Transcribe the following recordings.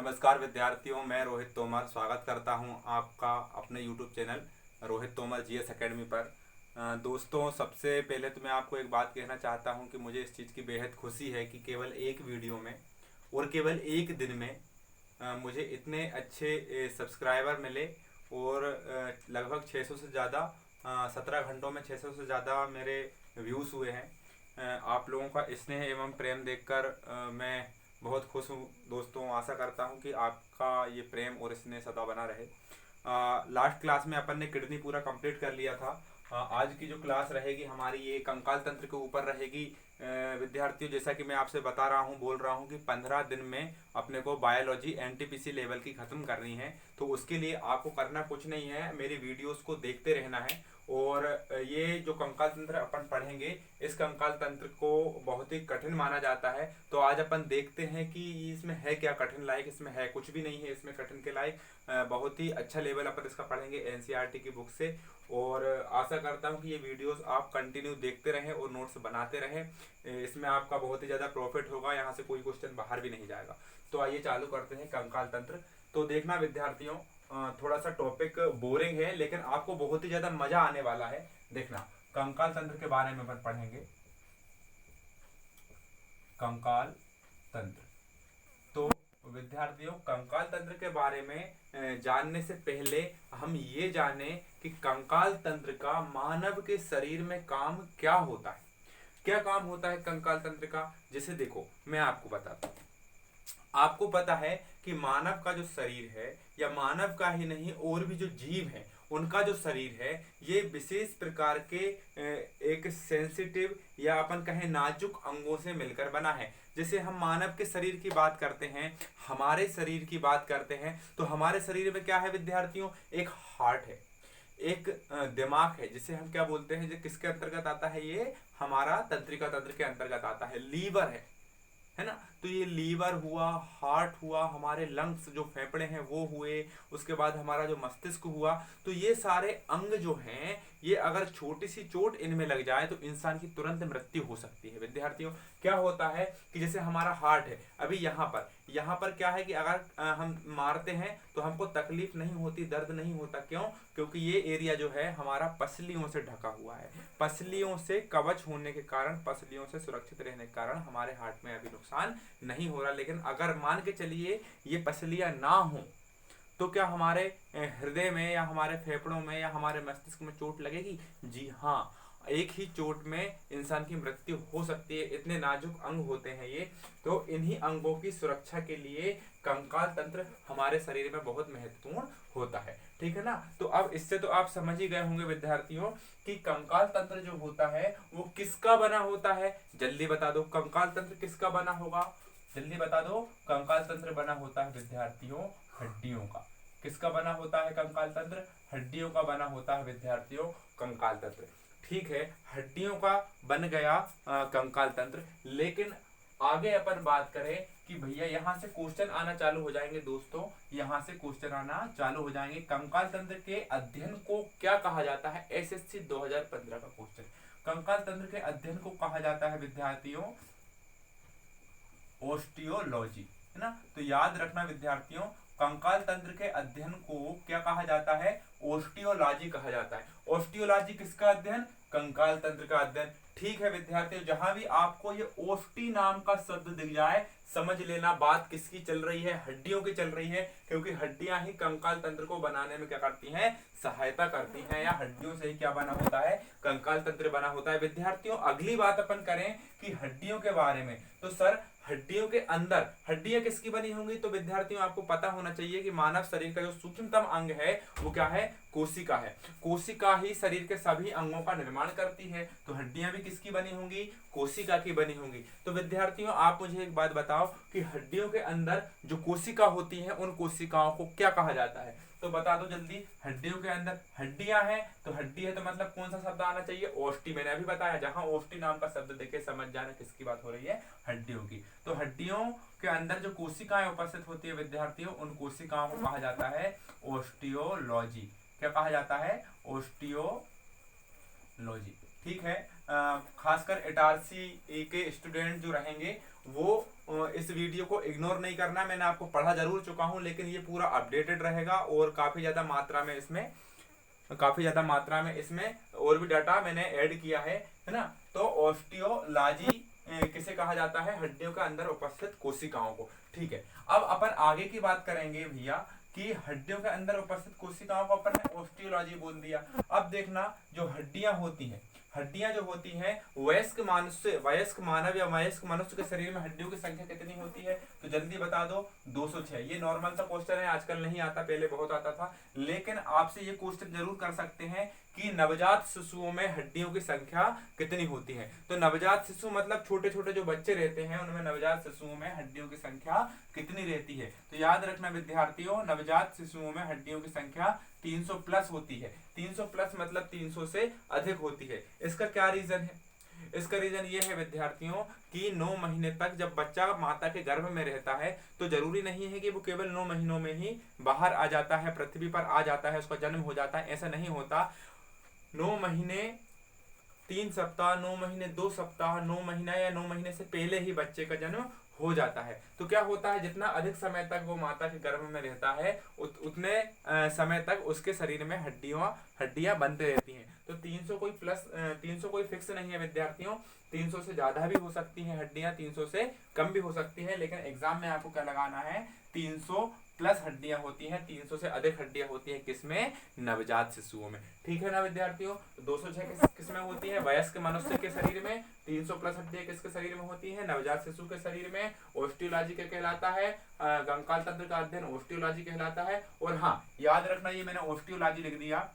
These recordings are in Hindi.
नमस्कार विद्यार्थियों, मैं रोहित तोमर स्वागत करता हूं आपका अपने YouTube channel Rohit Tomar GS academy पर। दोस्तों, सबसे पहले तो मैं आपको एक बात कहना चाहता हूं कि मुझे इस चीज़ की बेहद खुशी है कि केवल एक वीडियो में और केवल एक दिन में मुझे इतने अच्छे सब्सक्राइबर मिले और लगभग 600 से ज़्यादा 17 घंटों में 600 से ज़्यादा मेरे व्यूज़ हुए हैं। आप लोगों का स्नेह एवं प्रेम देखकर मैं बहुत खुश हूँ। दोस्तों, आशा करता हूँ कि आपका ये प्रेम और स्नेह सदा बना रहे। लास्ट क्लास में अपन ने किडनी पूरा कंप्लीट कर लिया था। आज की जो क्लास रहेगी हमारी ये कंकाल तंत्र के ऊपर रहेगी। विद्यार्थियों, जैसा कि मैं आपसे बता रहा हूँ, बोल रहा हूँ कि 15 दिन में अपने को बायोलॉजी एनटीपीसी लेवल की ख़त्म करनी है। तो उसके लिए आपको करना कुछ नहीं है, मेरी वीडियोस को देखते रहना है। और ये जो कंकाल तंत्र अपन पढ़ेंगे, इस कंकाल तंत्र को बहुत ही कठिन माना जाता है। तो आज अपन देखते हैं कि इसमें है क्या कठिन लायक। इसमें है कुछ भी नहीं है इसमें कठिन के लायक। बहुत ही अच्छा लेवल अपन इसका पढ़ेंगे एनसीईआरटी की बुक से। और आशा करता हूँ कि ये वीडियोस आप कंटिन्यू देखते रहें और नोट्स बनाते रहें। इसमें आपका बहुत ही ज़्यादा प्रॉफिट होगा, यहाँ से कोई क्वेश्चन बाहर भी नहीं जाएगा। तो आइए चालू करते हैं कंकाल तंत्र। तो देखना विद्यार्थियों, थोड़ा सा टॉपिक बोरिंग है लेकिन आपको बहुत ही ज़्यादा मज़ा आने वाला है। देखना, कंकाल तंत्र के बारे में अपन पढ़ेंगे। कंकाल तंत्र, तो विद्यार्थियों, कंकाल तंत्र के बारे में जानने से पहले हम ये जाने कि कंकाल तंत्र का मानव के शरीर में काम क्या होता है। क्या काम होता है कंकाल तंत्र का? जैसे देखो, मैं आपको बताता हूँ। आपको पता है कि मानव का जो शरीर है, या मानव का ही नहीं और भी जो जीव है उनका जो शरीर है, ये विशेष प्रकार के एक सेंसिटिव या अपन कहें नाजुक अंगों से मिलकर बना है। जैसे हम मानव के शरीर की बात करते हैं, हमारे शरीर की बात करते हैं, तो हमारे शरीर में क्या है विद्यार्थियों? एक हार्ट है, एक दिमाग है, जिसे हम क्या बोलते हैं, जो किसके अंतर्गत आता है? ये हमारा तंत्रिका तंत्र के अंतर्गत आता है। लीवर है ना। तो ये लीवर हुआ, हार्ट हुआ, हमारे लंग्स जो फेफड़े हैं वो हुए, उसके बाद हमारा जो मस्तिष्क हुआ। तो ये सारे अंग जो हैं, ये अगर छोटी सी चोट इनमें लग जाए तो इंसान की तुरंत मृत्यु हो सकती है। विद्यार्थियों, क्या होता है कि जैसे हमारा हार्ट है, अभी यहाँ पर क्या है कि अगर हम मारते हैं तो हमको तकलीफ नहीं होती, दर्द नहीं होता। क्यों? क्योंकि ये एरिया जो है हमारा पसलियों से ढका हुआ है। पसलियों से कवच होने के कारण, पसलियों से सुरक्षित रहने के कारण हमारे हार्ट में अभी नुकसान नहीं हो रहा। लेकिन अगर मान के चलिए ये पसलियां ना हो तो क्या हमारे हृदय में या हमारे फेफड़ों में या हमारे मस्तिष्क में चोट लगेगी? जी हाँ, एक ही चोट में इंसान की मृत्यु हो सकती है। इतने नाजुक अंग होते हैं ये। तो इन्हीं अंगों की सुरक्षा के लिए कंकाल तंत्र हमारे शरीर में बहुत महत्वपूर्ण होता है। ठीक है ना। तो अब इससे तो आप समझ ही गए होंगे विद्यार्थियों कि कंकाल तंत्र जो होता है वो किसका बना होता है। जल्दी बता दो, कंकाल तंत्र किसका बना होगा? जल्दी बता दो। कंकाल तंत्र बना होता है विद्यार्थियों हड्डियों का। किसका बना होता है कंकाल तंत्र? हड्डियों का बना होता है विद्यार्थियों कंकाल तंत्र। ठीक है, हड्डियों का बन गया कंकाल तंत्र। लेकिन आगे अपन बात करें कि भैया यहाँ से क्वेश्चन आना चालू हो जाएंगे। दोस्तों, यहाँ से क्वेश्चन आना चालू हो जाएंगे। कंकाल तंत्र के अध्ययन को क्या कहा जाता है? एसएससी 2015 का क्वेश्चन। कंकाल तंत्र के अध्ययन को कहा जाता है विद्यार्थियों ओस्टियोलॉजी, है ना। तो याद रखना विद्यार्थियों, कंकाल तंत्र के अध्ययन को क्या कहा जाता है? ओस्टियोलॉजी कहा जाता है। ओस्टियोलॉजी किसका अध्ययन? कंकाल तंत्र का अध्ययन। ठीक है विद्यार्थियों, जहां भी आपको ये ओस्टी नाम का शब्द दिख जाए, समझ लेना बात किसकी चल रही है? हड्डियों की चल रही है। क्योंकि हड्डियां ही कंकाल तंत्र को बनाने में क्या करती हैं? सहायता करती हैं, या हड्डियों से ही क्या बना होता है? कंकाल तंत्र बना होता है। विद्यार्थियों, अगली बात अपन करें कि हड्डियों के बारे में, तो सर हड्डियों के अंदर हड्डियां किसकी बनी होंगी? तो विद्यार्थियों आपको पता होना चाहिए कि मानव शरीर का जो सूक्ष्मतम अंग है वो क्या है? कोशिका है। कोशिका ही शरीर के सभी अंगों का निर्माण करती है। तो हड्डियां भी किसकी बनी होंगी? कोशिका की बनी होंगी। तो विद्यार्थियों, आप मुझे एक बात बताओ कि हड्डियों के अंदर जो कोशिका होती है उन कोशिकाओं को क्या कहा जाता है? तो बता दो जल्दी। हड्डियों के अंदर हड्डियां हैं, तो हड्डी है तो मतलब कौन सा शब्द आना चाहिए? ओस्टी। मैंने अभी बताया, जहां ओस्टी नाम का शब्द देखे समझ जाना किसकी बात हो रही है? हड्डियों की। तो हड्डियों के अंदर जो कोशिकाएं उपस्थित होती है विद्यार्थियों, उन कोशिकाओं को कहा जाता है ओस्टियोलॉजी। क्या कहा जाता है? ओस्टियोलॉजी। ठीक है। खासकर एटआरसी के स्टूडेंट जो रहेंगे वो इस वीडियो को इग्नोर नहीं करना। मैंने आपको पढ़ा जरूर चुका हूं, लेकिन ये पूरा अपडेटेड रहेगा और काफ़ी ज़्यादा मात्रा में इसमें और भी डाटा मैंने ऐड किया है ना। तो ऑस्टियोलॉजी किसे कहा जाता है? हड्डियों के अंदर उपस्थित कोशिकाओं को। ठीक है, अब अपन आगे की बात करेंगे भैया कि हड्डियों के अंदर उपस्थित कोशिकाओं को अपन ने ऑस्टियोलॉजी बोल दिया। अब देखना, जो हड्डियां जो होती हैं वयस्क मानव या वयस्क मनुष्य के शरीर में हड्डियों की संख्या कितनी होती है? तो जल्दी बता दो। 206। ये नॉर्मल सा क्वेश्चन है, आजकल नहीं आता, पहले बहुत आता था। लेकिन आपसे ये क्वेश्चन जरूर कर सकते हैं कि नवजात शिशुओं में हड्डियों की संख्या कितनी होती है। तो नवजात शिशु मतलब छोटे छोटे जो बच्चे रहते हैं उनमें नवजात शिशुओं में हड्डियों की संख्या कितनी रहती है? तो याद रखना विद्यार्थियों, नवजात शिशुओं में हड्डियों की संख्या 300 प्लस होती है। 300 प्लस मतलब 300 से अधिक होती है। इसका क्या रीजन है? इसका रीजन ये है विद्यार्थियों कि 9 महीने तक जब बच्चा माता के गर्भ में रहता है तो जरूरी नहीं है कि वो केवल 9 महीनों में ही बाहर आ जाता है, पृथ्वी पर आ जाता है, उसका जन्म हो जाता है। ऐसा नहीं होता। 9 महीने 3 सप्ताह, 9 महीने 2 सप्ताह, 9 महीना या 9 महीने से पहले ही बच्चे का जन्म हो जाता है। तो क्या होता है, जितना अधिक समय तक वो माता के गर्भ में रहता है उतने समय तक उसके शरीर में हड्डियां बनते रहती हैं। तो 300 कोई फिक्स नहीं है विद्यार्थियों। 300 से ज्यादा भी हो सकती हैं हड्डियां, 300 से कम भी हो सकती है। लेकिन एग्जाम में आपको क्या लगाना है? 300 प्लस हड्डियां होती हैं, 300 से अधिक हड्डियां होती हैं किसमें? नवजात शिशुओं में। ठीक है ना विद्यार्थियों? 206 किसमें होती है? वयस्क मनुष्य के शरीर में। 300 प्लस हड्डियां किसके शरीर में होती है? नवजात शिशु के शरीर में। ऑस्टियोलॉजी क्या कहलाता है? कंकाल तंत्र का अध्ययन ऑस्टियोलॉजी कहलाता है। और हाँ, याद रखना, ये मैंने ऑस्टियोलॉजी लिख दिया।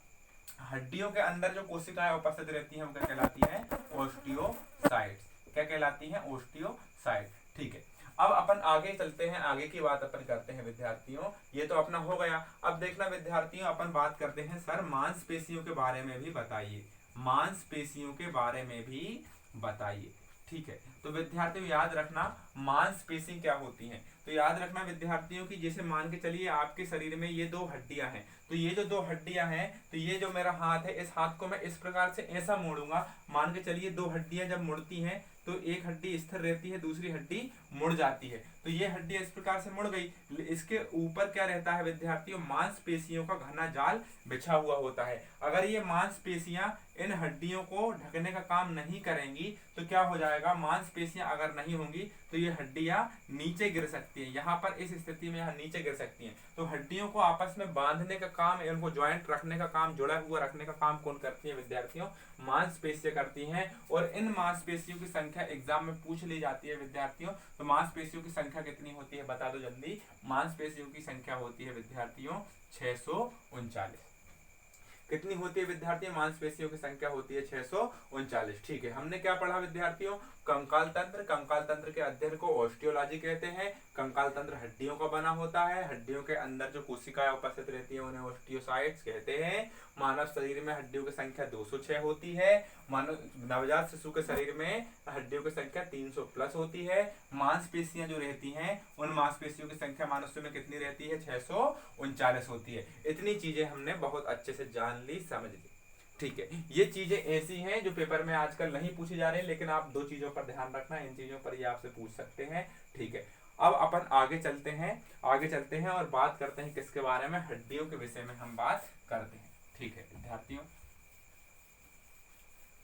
हड्डियों के अंदर जो कोशिकाएं उपस्थित रहती हैं वो क्या कहलाती हैं? ऑस्टियोसाइट्स। क्या कहलाती हैं? ऑस्टियोसाइट। ठीक है, अब अपन आगे चलते हैं, आगे की बात अपन करते हैं विद्यार्थियों। ये तो अपना हो गया। अब देखना विद्यार्थियों, अपन बात करते हैं सर मांसपेशियों के बारे में भी बताइए। मांसपेशियों के बारे में भी बताइए। ठीक है, तो विद्यार्थियों याद रखना मांसपेशी क्या होती हैं। तो याद रखना विद्यार्थियों की जैसे मान के चलिए आपके शरीर में ये 2 हड्डियां हैं। तो ये जो 2 हड्डियां हैं, तो ये जो मेरा हाथ है, इस हाथ को मैं इस प्रकार से ऐसा मोड़ूंगा। मान के चलिए 2 हड्डियां जब मुड़ती हैं तो एक हड्डी स्थिर रहती है, दूसरी हड्डी मुड़ जाती है। तो ये हड्डी इस प्रकार से मुड़ गई। इसके ऊपर क्या रहता है विद्यार्थियों? मांसपेशियों का घना जाल बिछा हुआ होता है। अगर ये मांसपेशियां इन हड्डियों को ढकने का काम नहीं करेंगी तो क्या हो जाएगा? मांसपेशियां अगर नहीं होंगी तो ये हड्डियां नीचे गिर सकती हैं। यहाँ पर इस स्थिति में यहाँ नीचे गिर सकती हैं। तो हड्डियों को आपस में बांधने का काम, इनको ज्वाइंट रखने का काम, जुड़ा हुआ रखने का काम कौन करती है विद्यार्थियों? मांसपेशियां करती हैं। और इन मांसपेशियों की संख्या एग्जाम में पूछ ली जाती है विद्यार्थियों। तो मांसपेशियों की संख्या कितनी होती है बता दो जल्दी। मांसपेशियों की संख्या होती है विद्यार्थियों 639। कितनी होती है विद्यार्थियों? मांसपेशियों की संख्या होती है 639। ठीक है, हमने क्या पढ़ा विद्यार्थियों? कंकाल तंत्र। कंकाल तंत्र के अध्ययन को ऑस्टियोलॉजी कहते हैं। कंकाल तंत्र हड्डियों का बना होता है। हड्डियों के अंदर जो कोशिकाएं उपस्थित रहती हैं उन्हें ऑस्टियोसाइट्स कहते हैं। मानव शरीर में हड्डियों की संख्या 206 होती है। मानव नवजात शिशु के शरीर में हड्डियों की संख्या 300 प्लस होती है। मांसपेशियां जो रहती हैं उन मांसपेशियों की संख्या मनुष्य में कितनी रहती है? 639 होती है। इतनी चीजें हमने बहुत अच्छे से जान ली, समझ ली। ठीक है, ये चीजें ऐसी हैं जो पेपर में आजकल नहीं पूछी जा रही, लेकिन आप 2 चीजों पर ध्यान रखना, इन चीजों पर ये आपसे पूछ सकते हैं। ठीक है, अब अपन आगे चलते हैं और बात करते हैं किसके बारे में? हड्डियों के विषय में हम बात करते हैं। ठीक है विद्यार्थियों,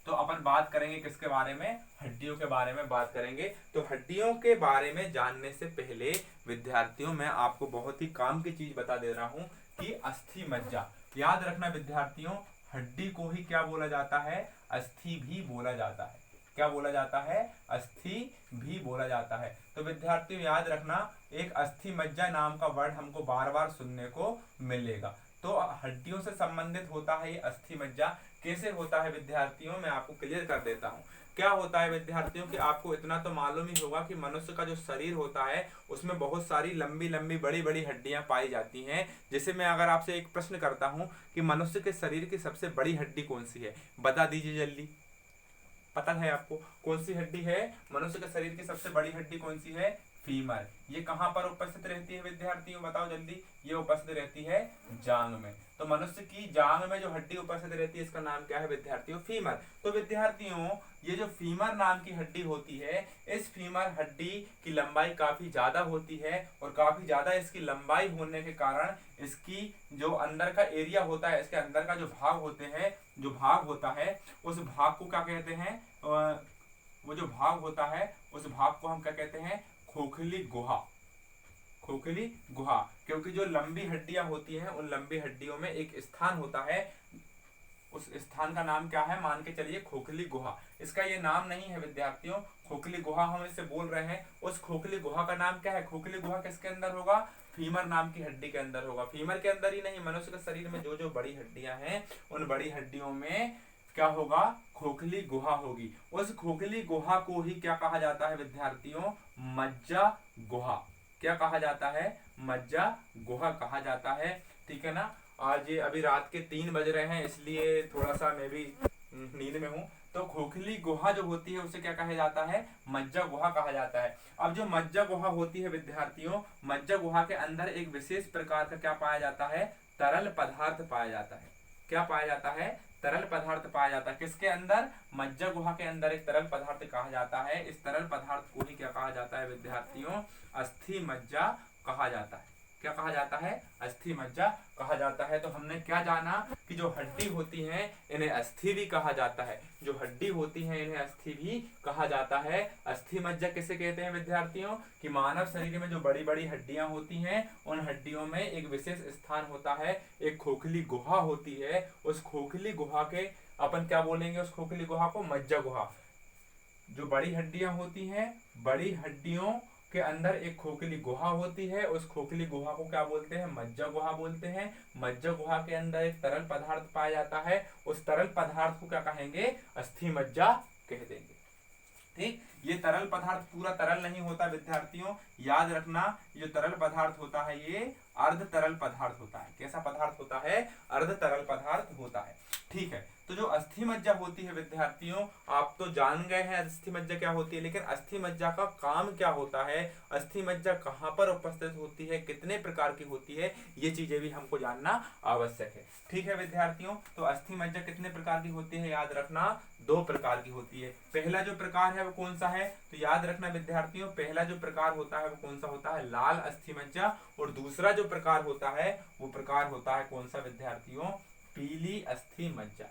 तो अपन बात करेंगे किसके बारे में? हड्डियों के बारे में बात करेंगे। तो हड्डियों के बारे में जानने से पहले विद्यार्थियों मैं आपको बहुत ही काम की चीज बता दे रहा हूं कि अस्थि मज्जा। याद रखना विद्यार्थियों, हड्डी को ही क्या बोला जाता है? अस्थि भी बोला जाता है। क्या बोला जाता है? अस्थि भी बोला जाता है। तो विद्यार्थियों याद रखना, एक अस्थि मज्जा नाम का वर्ड हमको बार बार सुनने को मिलेगा। तो हड्डियों से संबंधित होता है ये अस्थि मज्जा। कैसे होता है विद्यार्थियों, मैं आपको क्लियर कर देता हूँ। क्या होता है विद्यार्थियों कि आपको इतना तो मालूम ही होगा कि मनुष्य का जो शरीर होता है उसमें बहुत सारी लंबी लंबी बड़ी बड़ी हड्डियां पाई जाती हैं। जैसे मैं अगर आपसे एक प्रश्न करता हूं कि मनुष्य के शरीर की सबसे बड़ी हड्डी कौन सी है, बता दीजिए जल्दी। पता है आपको कौन सी हड्डी है? मनुष्य के शरीर की सबसे बड़ी हड्डी कौन सी है? फीमर। ये कहाँ पर उपस्थित रहती है विद्यार्थियों, बताओ जल्दी। ये उपस्थित रहती है जांघ में। तो मनुष्य की जांघ में जो हड्डी उपस्थित रहती है इसका नाम क्या है विद्यार्थियों, फीमर। तो विद्यार्थियों ये जो फीमर नाम की हड्डी होती है, इस फीमर हड्डी की लंबाई काफी ज्यादा होती है और काफी ज्यादा इसकी लंबाई होने के कारण इसकी जो अंदर का एरिया होता है, इसके अंदर का जो भाग होते हैं, जो भाग होता है उस भाग को क्या कहते हैं, वो जो भाग होता है उस भाग को हम क्या कहते हैं, खोखली गुहा। खोखली गुहा, क्योंकि जो लंबी हड्डियां होती हैं उन लंबी हड्डियों में एक स्थान होता है, उस स्थान का नाम क्या है, मान के चलिए खोखली गुहा। इसका ये नाम नहीं है विद्यार्थियों, खोखली गुहा हम इससे बोल रहे हैं। उस खोखली गुहा का नाम क्या है, खोखली गुहा किसके अंदर होगा, फीमर नाम की हड्डी के अंदर होगा। फीमर के अंदर ही नहीं, मनुष्य के शरीर में जो जो बड़ी हड्डियां हैं उन बड़ी हड्डियों में क्या होगा, खोखली गुहा होगी। उस खोखली गुहा को ही क्या कहा जाता है विद्यार्थियों, मज्जा गुहा। क्या कहा जाता है, मज्जा गुहा कहा जाता है। ठीक है ना। आज ये अभी रात के 3 बज रहे हैं, इसलिए थोड़ा सा मैं भी नींद में हूँ। तो खोखली गुहा जो होती है उसे क्या कहा जाता है, मज्जा गुहा कहा जाता है। अब जो मज्जा गुहा होती है विद्यार्थियों, मज्जा गुहा के अंदर एक विशेष प्रकार का क्या पाया जाता है, तरल पदार्थ पाया जाता है। क्या पाया जाता है, तरल पदार्थ पाया जाता है। किसके अंदर, मज्जा गुहा के अंदर एक तरल पदार्थ कहा जाता है। इस तरल पदार्थ को ही क्या कहा जाता है विद्यार्थियों, अस्थि मज्जा कहा जाता है। क्या कहा जाता है, अस्थि मज्जा कहा जाता है। तो हमने क्या जाना कि जो हड्डी होती है इन्हें अस्थि भी कहा जाता है, जो हड्डी होती है इन्हें अस्थि भी कहा जाता है। अस्थि मज्जा किसे कहते हैं विद्यार्थियों, कि मानव शरीर में जो बड़ी बड़ी हड्डियां होती हैं उन हड्डियों में एक विशेष स्थान होता है, एक खोखली गुहा होती है। उस खोखली गुहा के अपन क्या बोलेंगे, उस खोखली गुहा को मज्जा गुहा। जो बड़ी हड्डियां होती हैं, बड़ी हड्डियों के अंदर एक खोखली गुहा होती है, उस खोखली गुहा को क्या बोलते हैं, मज्जा गुहा बोलते हैं। मज्जा गुहा के अंदर एक तरल पदार्थ पाया जाता है, उस तरल पदार्थ को क्या कहेंगे, अस्थि मज्जा कह देंगे। ठीक, ये तरल पदार्थ पूरा तरल नहीं होता विद्यार्थियों, याद रखना। जो तरल पदार्थ होता है ये अर्ध तरल पदार्थ होता है। कैसा पदार्थ होता है, अर्ध तरल पदार्थ होता है। ठीक है। तो जो अस्थि मज्जा होती है विद्यार्थियों, आप तो जान गए हैं अस्थि मज्जा क्या होती है, लेकिन अस्थि मज्जा का काम क्या होता है, अस्थि मज्जा कहाँ पर उपस्थित होती है, कितने प्रकार की होती है, ये चीजें भी हमको जानना आवश्यक है। ठीक है विद्यार्थियों। तो अस्थि मज्जा कितने प्रकार की होती है, याद रखना 2 प्रकार की होती है। पहला जो प्रकार है वो कौन सा है, तो याद रखना विद्यार्थियों, पहला जो प्रकार होता है वो कौन सा होता है, लाल अस्थि मज्जा। और दूसरा जो प्रकार होता है वो प्रकार होता है कौन सा विद्यार्थियों, पीली अस्थि मज्जा।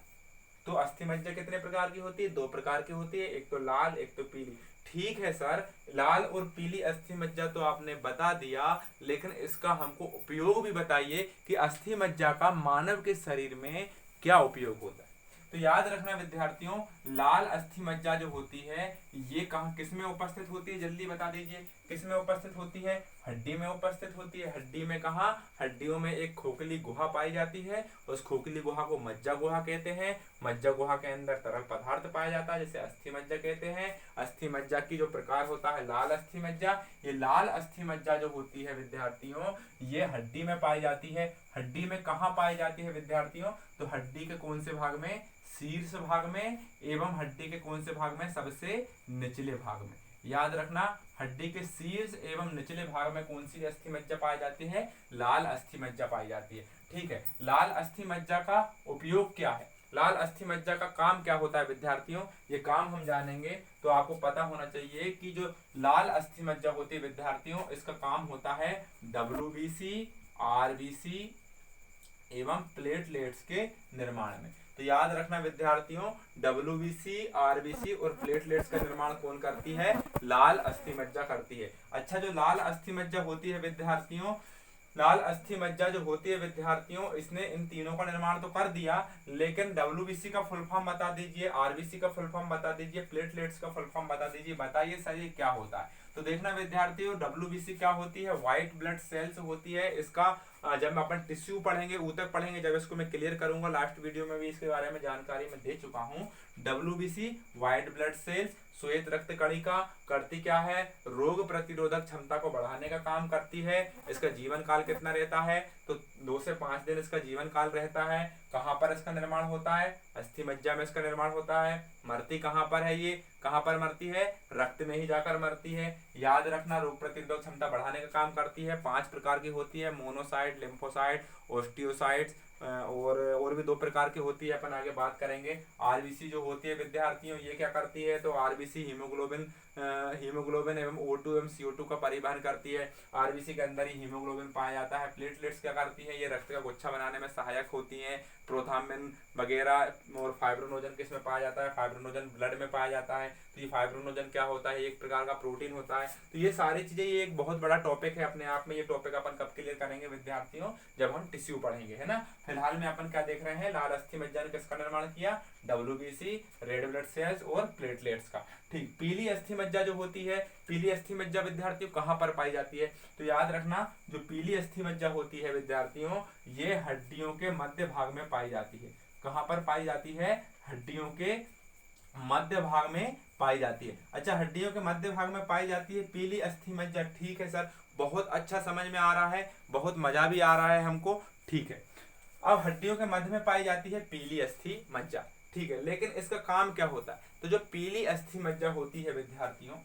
तो अस्थि मज्जा कितने प्रकार की होती है, 2 प्रकार की होती है, एक तो लाल एक तो पीली। ठीक है सर, लाल और पीली अस्थि मज्जा तो आपने बता दिया, लेकिन इसका हमको उपयोग भी बताइए कि अस्थि मज्जा का मानव के शरीर में क्या उपयोग होता है। तो याद रखना विद्यार्थियों, लाल अस्थि मज्जा जो होती है ये कहाँ किसमें उपस्थित होती है, जल्दी बता दीजिए, किसमें उपस्थित होती है, हड्डी में उपस्थित होती है। हड्डी में कहाँ, हड्डियों में एक खोखली गुहा पाई जाती है, उस खोखली गुहा को मज्जा गुहा कहते हैं। मज्जा गुहा के अंदर तरल पदार्थ पाया जाता है जिसे अस्थि मज्जा कहते हैं। अस्थि मज्जा की जो प्रकार होता है लाल अस्थि मज्जा, ये लाल अस्थि मज्जा जो होती है विद्यार्थियों ये हड्डी में पाई जाती है। हड्डी में कहाँ पाई जाती है विद्यार्थियों, तो हड्डी के कौन से भाग में, शीर्ष भाग में, एवं हड्डी के कौन से भाग में, सबसे निचले भाग में। याद रखना, हड्डी के शीर्ष एवं निचले भाग में कौन सी अस्थि मज्जा पाई जाती है, लाल अस्थि मज्जा पाई जाती है। ठीक है। लाल अस्थि मज्जा का उपयोग क्या है, लाल अस्थि मज्जा का काम क्या होता है विद्यार्थियों, ये काम हम जानेंगे। तो आपको पता होना चाहिए कि जो लाल अस्थि मज्जा होती है विद्यार्थियों, इसका काम होता है WBC, RBC एवं प्लेटलेट्स के निर्माण में। तो याद रखना विद्यार्थियों, WBC, RBC और प्लेटलेट्स का निर्माण कौन करती है, लाल अस्थि मज्जा करती है। अच्छा, जो लाल अस्थि मज्जा होती है विद्यार्थियों, लाल अस्थि मज्जा जो होती है विद्यार्थियों, इसने इन तीनों का निर्माण तो कर दिया, लेकिन WBC का फुल फॉर्म बता दीजिए, RBC का फुल फॉर्म बता दीजिए, प्लेटलेट्स का फुल फॉर्म बता दीजिए, बताइए सर ये क्या होता है। तो देखना विद्यार्थियों, WBC क्या होती है, व्हाइट ब्लड सेल्स होती है। इसका जब अपन टिश्यू पढ़ेंगे, ऊतक पढ़ेंगे, जब इसको मैं क्लियर करूंगा, लास्ट वीडियो में भी इसके बारे में जानकारी मैं दे चुका हूँ। WBC व्हाइट ब्लड सेल्स, श्वेत रक्त कणिका, करती क्या है, रोग प्रतिरोधक क्षमता को बढ़ाने का काम करती है। इसका जीवन काल कितना रहता है, तो 2 से 5 दिन इसका जीवन काल रहता है। कहाँ पर इसका निर्माण होता है? अस्थि मज्जा में इसका निर्माण होता है। मरती कहाँ पर है? ये कहाँ पर मरती है? रक्त में ही जाकर मरती है। याद रखना, रोग प्रतिरोधक क्षमता बढ़ाने का काम करती है। 5 प्रकार की होती है, मोनोसाइट, लिम्फोसाइट, ओस्टियोसाइट्स, और भी 2 प्रकार की होती है, अपन आगे बात करेंगे। आरबीसी जो होती है विद्यार्थियों, ये क्या करती है? तो आरबीसी हीमोग्लोबिन एवं O2 एवं CO2 का परिवहन करती है। आरबीसी के अंदर ही हीमोग्लोबिन पाया जाता है। प्लेटलेट्स क्या करती हैं? ये रक्त का गुच्छा बनाने में सहायक होती हैं। प्रोथाम्बिन वगैरह और फाइब्रोनोजन किस में पाया जाता है? फाइब्रोनोजन ब्लड में पाया जाता है। तो ये फाइब्रोनोजन क्या होता है? एक प्रकार का प्रोटीन होता है। तो ये सारी चीजें, ये एक बहुत बड़ा टॉपिक है अपने आप में। ये टॉपिक अपन कब क्लियर करेंगे विद्यार्थियों? जब हम टिश्यू पढ़ेंगे, है ना। फिलहाल में अपन क्या देख रहे हैं? लाल अस्थि मज्जा ने किसका निर्माण किया? WBC, रेड ब्लड सेल्स और प्लेटलेट्स का। ठीक। पीली अस्थि मज्जा जो होती है, पीली अस्थि मज्जा विद्यार्थियों कहाँ पर पाई जाती है? तो याद रखना, जो पीली अस्थि मज्जा होती है विद्यार्थियों, ये हड्डियों के मध्य भाग में पाई जाती है। कहाँ पर पाई जाती है? हड्डियों के मध्य भाग में पाई जाती है। अच्छा, हड्डियों के मध्य भाग में पाई जाती है पीली अस्थि मज्जा। ठीक है सर, बहुत अच्छा समझ में आ रहा है, बहुत मजा भी आ रहा है हमको। ठीक है, अब हड्डियों के मध्य में पाई जाती है पीली अस्थि मज्जा। ठीक है, लेकिन इसका काम क्या होता है? तो जो पीली अस्थि मज्जा होती है विद्यार्थियों,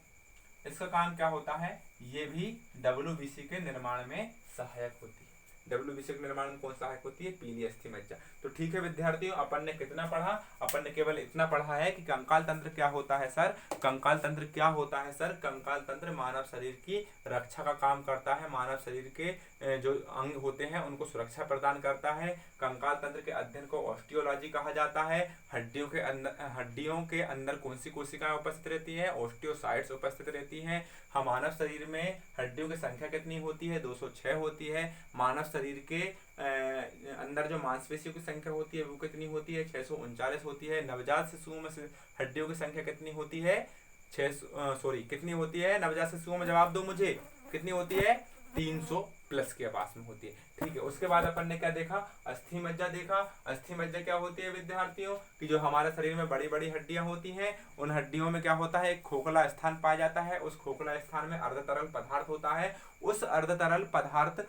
इसका काम क्या होता है? ये भी WBC के निर्माण में सहायक होती है। WBC के निर्माण में कौन सहायक होती है? पीली अस्थि मज्जा। तो ठीक है विद्यार्थियों, अपन ने कितना पढ़ा? अपन ने केवल इतना पढ़ा है कि कंकाल तंत्र क्या होता है सर? कंकाल तंत्र क्या होता है सर? कंकाल तंत्र मानव शरीर की रक्षा का काम करता है। मानव शरीर के जो अंग होते हैं उनको सुरक्षा प्रदान करता है। कंकाल तंत्र के अध्ययन को ऑस्टियोलॉजी कहा जाता है। हड्डियों के अंदर कौन सी कोशिकाएं उपस्थित रहती है? ओस्टियोसाइट्स उपस्थित रहती हैं। हम मानव शरीर में हड्डियों की संख्या कितनी होती है? 206 होती है। मानव शरीर के अंदर जो मांसपेशियों की संख्या होती है वो कितनी होती है? 639 होती है। नवजात शिशुओं में हड्डियों की संख्या कितनी होती है? कितनी होती है? नवजात शिशुओं में जवाब दो मुझे, कितनी होती है? 300 प्लस के पास में होती है। ठीक है, उसके बाद अपन ने क्या देखा? अस्थि मज्जा देखा। अस्थि मज्जा क्या होती है विद्यार्थियों? कि जो हमारे शरीर में बड़ी बड़ी हड्डियां होती हैं, उन हड्डियों में क्या होता है? एक खोखला स्थान पाया जाता है। उस खोखला स्थान में अर्धतरल पदार्थ होता है। उस अर्धतरल पदार्थ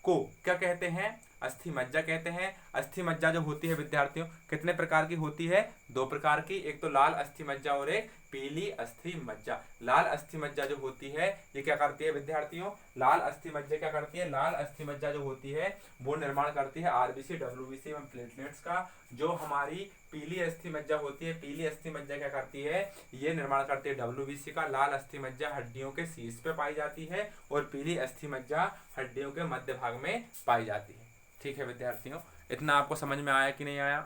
को क्या कहते हैं? अस्थि मज्जा कहते हैं। अस्थि मज्जा जो होती है विद्यार्थियों, कितने प्रकार की होती है? 2 प्रकार की, एक तो लाल अस्थि मज्जा और एक पीली अस्थि मज्जा। लाल अस्थि मज्जा जो होती है ये क्या करती है विद्यार्थियों? लाल अस्थि मज्जा क्या करती है? लाल अस्थि मज्जा जो होती है वो निर्माण करती है आरबीसी, WBC एवं प्लेटलेट्स का। जो हमारी पीली अस्थि मज्जा होती है, पीली अस्थि मज्जा क्या करती है? ये निर्माण करती है WBC का। लाल अस्थि मज्जा हड्डियों के शीर्ष पे पाई जाती है और पीली अस्थि मज्जा हड्डियों के मध्य भाग में पाई जाती है। ठीक है विद्यार्थियों, इतना आपको समझ में आया कि नहीं आया?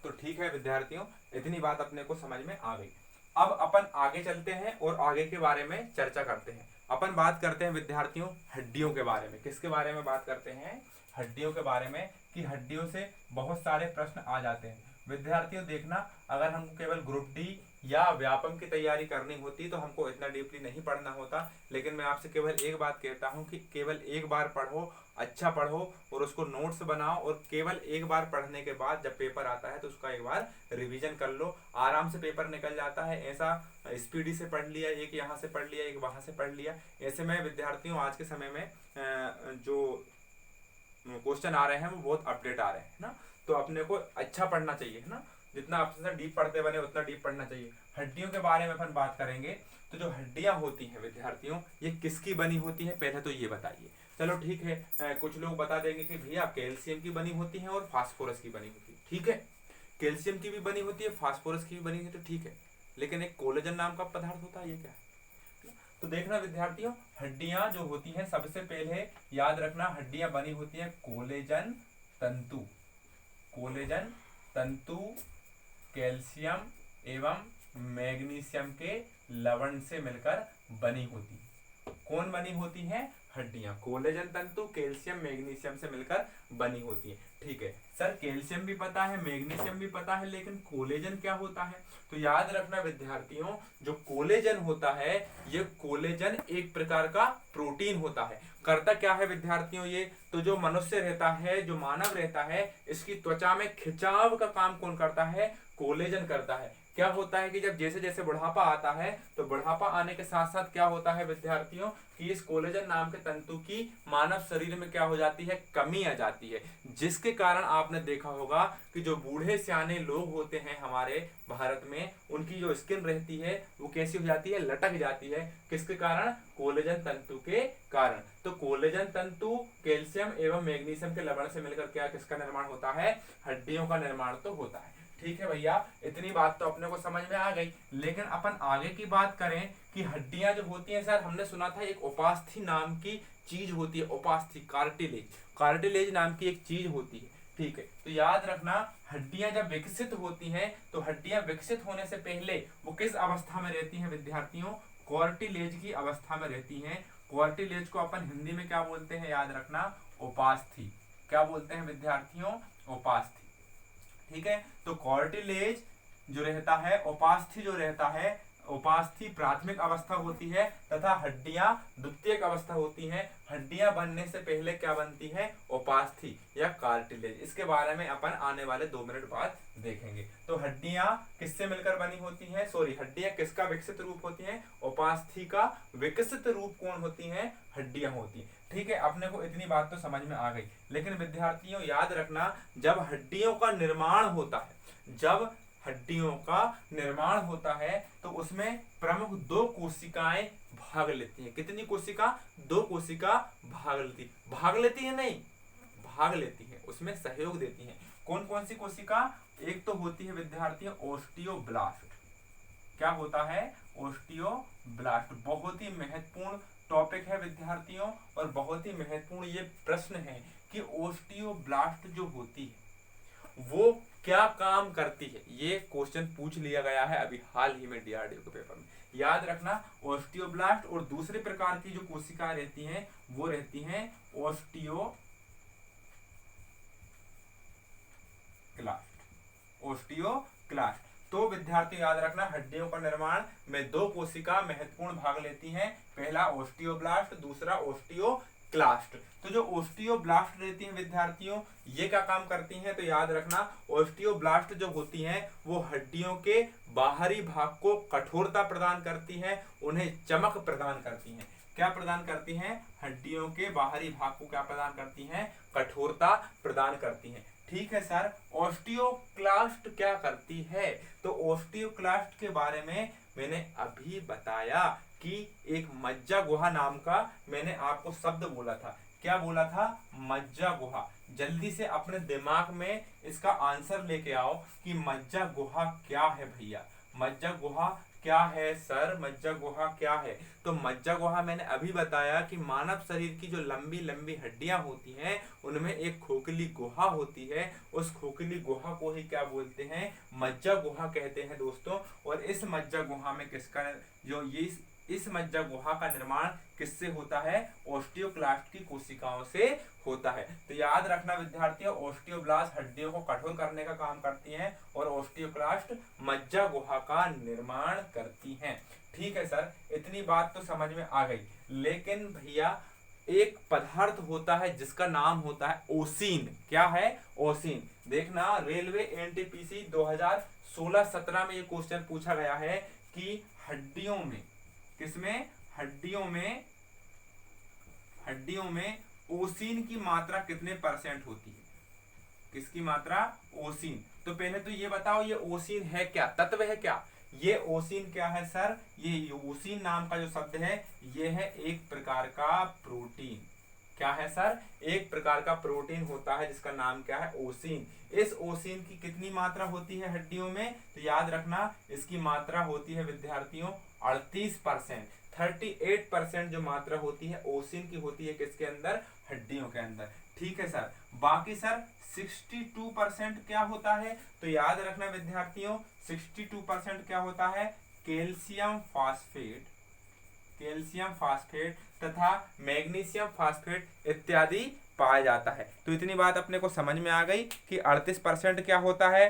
तो ठीक है विद्यार्थियों, इतनी बात अपने को समझ में आ गई। अब अपन आगे चलते हैं और आगे के बारे में चर्चा करते हैं। अपन बात करते हैं विद्यार्थियों हड्डियों के बारे में। किसके बारे में बात करते हैं? हड्डियों के बारे में, कि हड्डियों से बहुत सारे प्रश्न आ जाते हैं। विद्यार्थियों देखना, अगर हमको केवल ग्रुप डी या व्यापम की तैयारी करनी होती तो हमको इतना डीपली नहीं पढ़ना होता। लेकिन मैं आपसे केवल एक बात कहता हूँ कि केवल एक बार पढ़ो, अच्छा पढ़ो और उसको नोट्स बनाओ, और केवल एक बार पढ़ने के बाद जब पेपर आता है तो उसका एक बार रिवीजन कर लो। आराम से पेपर निकल जाता है। ऐसा स्पीडी से पढ़ लिया, एक यहाँ से पढ़ लिया, एक वहाँ से पढ़ लिया, ऐसे में विद्यार्थियों आज के समय में जो क्वेश्चन आ रहे हैं वो बहुत अपडेट आ रहे हैं ना। तो अपने को अच्छा पढ़ना चाहिए, है ना। जितना आपसे डीप पढ़ते बने उतना डीप पढ़ना चाहिए। हड्डियों के बारे में अपन बात करेंगे। तो जो हड्डियां होती हैं विद्यार्थियों, ये किसकी बनी होती है? पहले तो ये बताइए। चलो ठीक है, कुछ लोग बता देंगे कि भैया कैल्शियम की बनी होती है और फास्फोरस की बनी होती है। ठीक है, कैल्शियम की भी बनी होती है, फास्फोरस की भी बनी होती है, तो ठीक है। लेकिन एक कोलेजन नाम का पदार्थ होता है, ये क्या है? तो देखना विद्यार्थियों, हड्डियां जो होती हैं, सबसे पहले याद रखना, हड्डियां बनी होती हैं कोलेजन तंतु। कोलेजन तंतु कैल्शियम एवं मैग्नीशियम के लवण से मिलकर बनी होती। कौन बनी होती है? हड्डियां कोलेजन तंतु कैल्शियम मैग्नीशियम से मिलकर बनी होती है। ठीक है सर, कैल्शियम भी पता है, मैग्नीशियम भी पता है, लेकिन कोलेजन क्या होता है? तो याद रखना विद्यार्थियों, जो कोलेजन होता है, ये कोलेजन एक प्रकार का प्रोटीन होता है। करता क्या है विद्यार्थियों ये? तो जो मनुष्य रहता है, जो मानव रहता है, इसकी त्वचा में खिंचाव का काम कौन करता है? कोलेजन करता है। क्या होता है कि जब जैसे जैसे बुढ़ापा आता है तो बुढ़ापा आने के साथ साथ क्या होता है विद्यार्थियों कि इस कोलेजन नाम के तंतु की मानव शरीर में क्या हो जाती है, कमी आ जाती है, जिसके कारण आपने देखा होगा कि जो बूढ़े सियाने लोग होते हैं हमारे भारत में, उनकी जो स्किन रहती है वो कैसी हो जाती है, लटक जाती है। किसके कारण? कोलेजन तंतु के कारण। तो कोलेजन तंतु कैल्शियम एवं मैग्नीशियम के लवण से मिलकर क्या किसका निर्माण होता है? हड्डियों का निर्माण तो होता है। ठीक है भैया, इतनी बात तो अपने को समझ में आ गई। लेकिन अपन आगे की बात करें कि हड्डियां जो होती हैं सर, हमने सुना था एक उपास्थि नाम की चीज होती है, उपास्थि, कार्टिलेज, कार्टिलेज नाम की एक चीज होती है। ठीक है, तो याद रखना हड्डियां जब विकसित होती हैं तो हड्डियां विकसित होने से पहले वो किस अवस्था में रहती हैं विद्यार्थियों? कार्टिलेज की अवस्था में रहती हैं। कार्टिलेज को अपन हिंदी में क्या बोलते हैं? याद रखना, उपास्थि। क्या बोलते हैं विद्यार्थियों? उपास्थि। ठीक है, तो कार्टिलेज जो रहता है, उपास्थि जो रहता है, उपास्थि प्राथमिक अवस्था होती है तथा हड्डियां द्वितीयक अवस्था होती हैं। हड्डियां बनने से पहले क्या बनती है? उपास्थि या कार्टिलेज। इसके बारे में अपन आने वाले 2 मिनट बाद देखेंगे। तो हड्डियां किससे मिलकर बनी होती हैं? सॉरी, हड्डियां किसका विकसित रूप होती हैं? उपास्थि का विकसित रूप कौन होती हैं? हड्डियां होती हैं। ठीक है, अपने को इतनी बात तो समझ में आ गई। लेकिन विद्यार्थियों याद रखना, जब हड्डियों का निर्माण होता है, जब हड्डियों का निर्माण होता है तो उसमें प्रमुख 2 कोशिकाएं भाग लेती हैं। कितनी कोशिका? 2 कोशिका भाग लेती है नहीं, भाग लेती है, उसमें सहयोग देती हैं। कौन कौन सी कोशिका? एक तो होती है विद्यार्थियों ओस्टियोब्लास्ट। क्या होता है? ओस्टियोब्लास्ट। बहुत ही महत्वपूर्ण टॉपिक है विद्यार्थियों, और बहुत ही महत्वपूर्ण ये प्रश्न है कि ओस्टियोब्लास्ट जो होती है वो क्या काम करती है। ये क्वेश्चन पूछ लिया गया है अभी हाल ही में डीआरडीओ के पेपर में। याद रखना, ओस्टियोब्लास्ट और दूसरे प्रकार की जो कोशिकाएं रहती हैं वो रहती हैं ओस्टियोक्लास्ट। तो विद्यार्थी याद रखना, हड्डियों का निर्माण में 2 कोशिका महत्वपूर्ण भाग लेती हैं। पहला ओस्टियोब्लास्ट, दूसरा ओस्टियोक्लास्ट। तो जो ओस्टियोब्लास्ट रहती हैं विद्यार्थियों, ये क्या काम करती हैं? तो याद रखना, ओस्टियोब्लास्ट जो होती हैं वो हड्डियों के बाहरी भाग को कठोरता प्रदान करती हैं, उन्हें चमक प्रदान करती हैं। क्या प्रदान करती हैं? हड्डियों के बाहरी भाग को क्या प्रदान करती हैं? कठोरता प्रदान करती हैं। ठीक है सर, ओस्टियोक्लास्ट क्या करती है? तो ओस्टियोक्लास्ट के बारे में मैंने अभी बताया कि एक मज्जा गुहा नाम का मैंने आपको शब्द बोला था। क्या बोला था? मज्जा गुहा। जल्दी से अपने दिमाग में इसका आंसर लेके आओ कि मज्जा गुहा क्या है भैया। मज्जा गुहा क्या है सर? मज्जा गुहा क्या है? तो मज्जा गुहा मैंने अभी बताया कि मानव शरीर की जो लंबी लंबी हड्डियां होती हैं उनमें एक खोखली गुहा होती है। उस खोखली गुहा को ही क्या बोलते हैं? मज्जा गुहा कहते हैं दोस्तों। और इस मज्जा गुहा में किसका जो ये इस मज्जा गुहा का निर्माण किससे होता है? ओस्टियोक्लास्ट की कोशिकाओं से होता है। तो याद रखना विद्यार्थियों, ओस्टियोब्लास्ट हड्डियों को कठोर करने का काम करती हैं और ओस्टियोक्लास्ट मज्जा गुहा का निर्माण करती हैं। ठीक है सर, इतनी बात तो समझ में आ गई। लेकिन भैया एक पदार्थ होता है जिसका नाम होता है ओसिन। क्या है? ओसिन। देखना, रेलवे एनटीपीसी 2016-17 में ये क्वेश्चन पूछा गया है कि हड्डियों में, किसमें? हड्डियों में ओसिन की मात्रा कितने % होती है? किसकी मात्रा? ओसिन। तो पहले तो ये बताओ, ये ओसिन है क्या? तत्व है क्या? ये ओसिन क्या है सर? ये ओसिन नाम का जो शब्द है ये है एक प्रकार का प्रोटीन। क्या है सर? एक प्रकार का प्रोटीन होता है जिसका नाम क्या है? ओसिन। इस ओसिन की कितनी मात्रा होती है हड्डियों में? तो याद रखना, इसकी मात्रा होती है विद्यार्थियों 38%। 38% जो मात्रा होती है ओसिन की होती है किसके अंदर? हड्डियों के अंदर। ठीक है सर। बाकी सर 62% क्या होता है? तो याद रखना विद्यार्थियों, 62% क्या होता है? कैल्शियम फास्फेट तथा मैग्नीशियम फास्फेट इत्यादि पाया जाता है। तो इतनी बात अपने को समझ में आ गई कि 38% क्या होता है?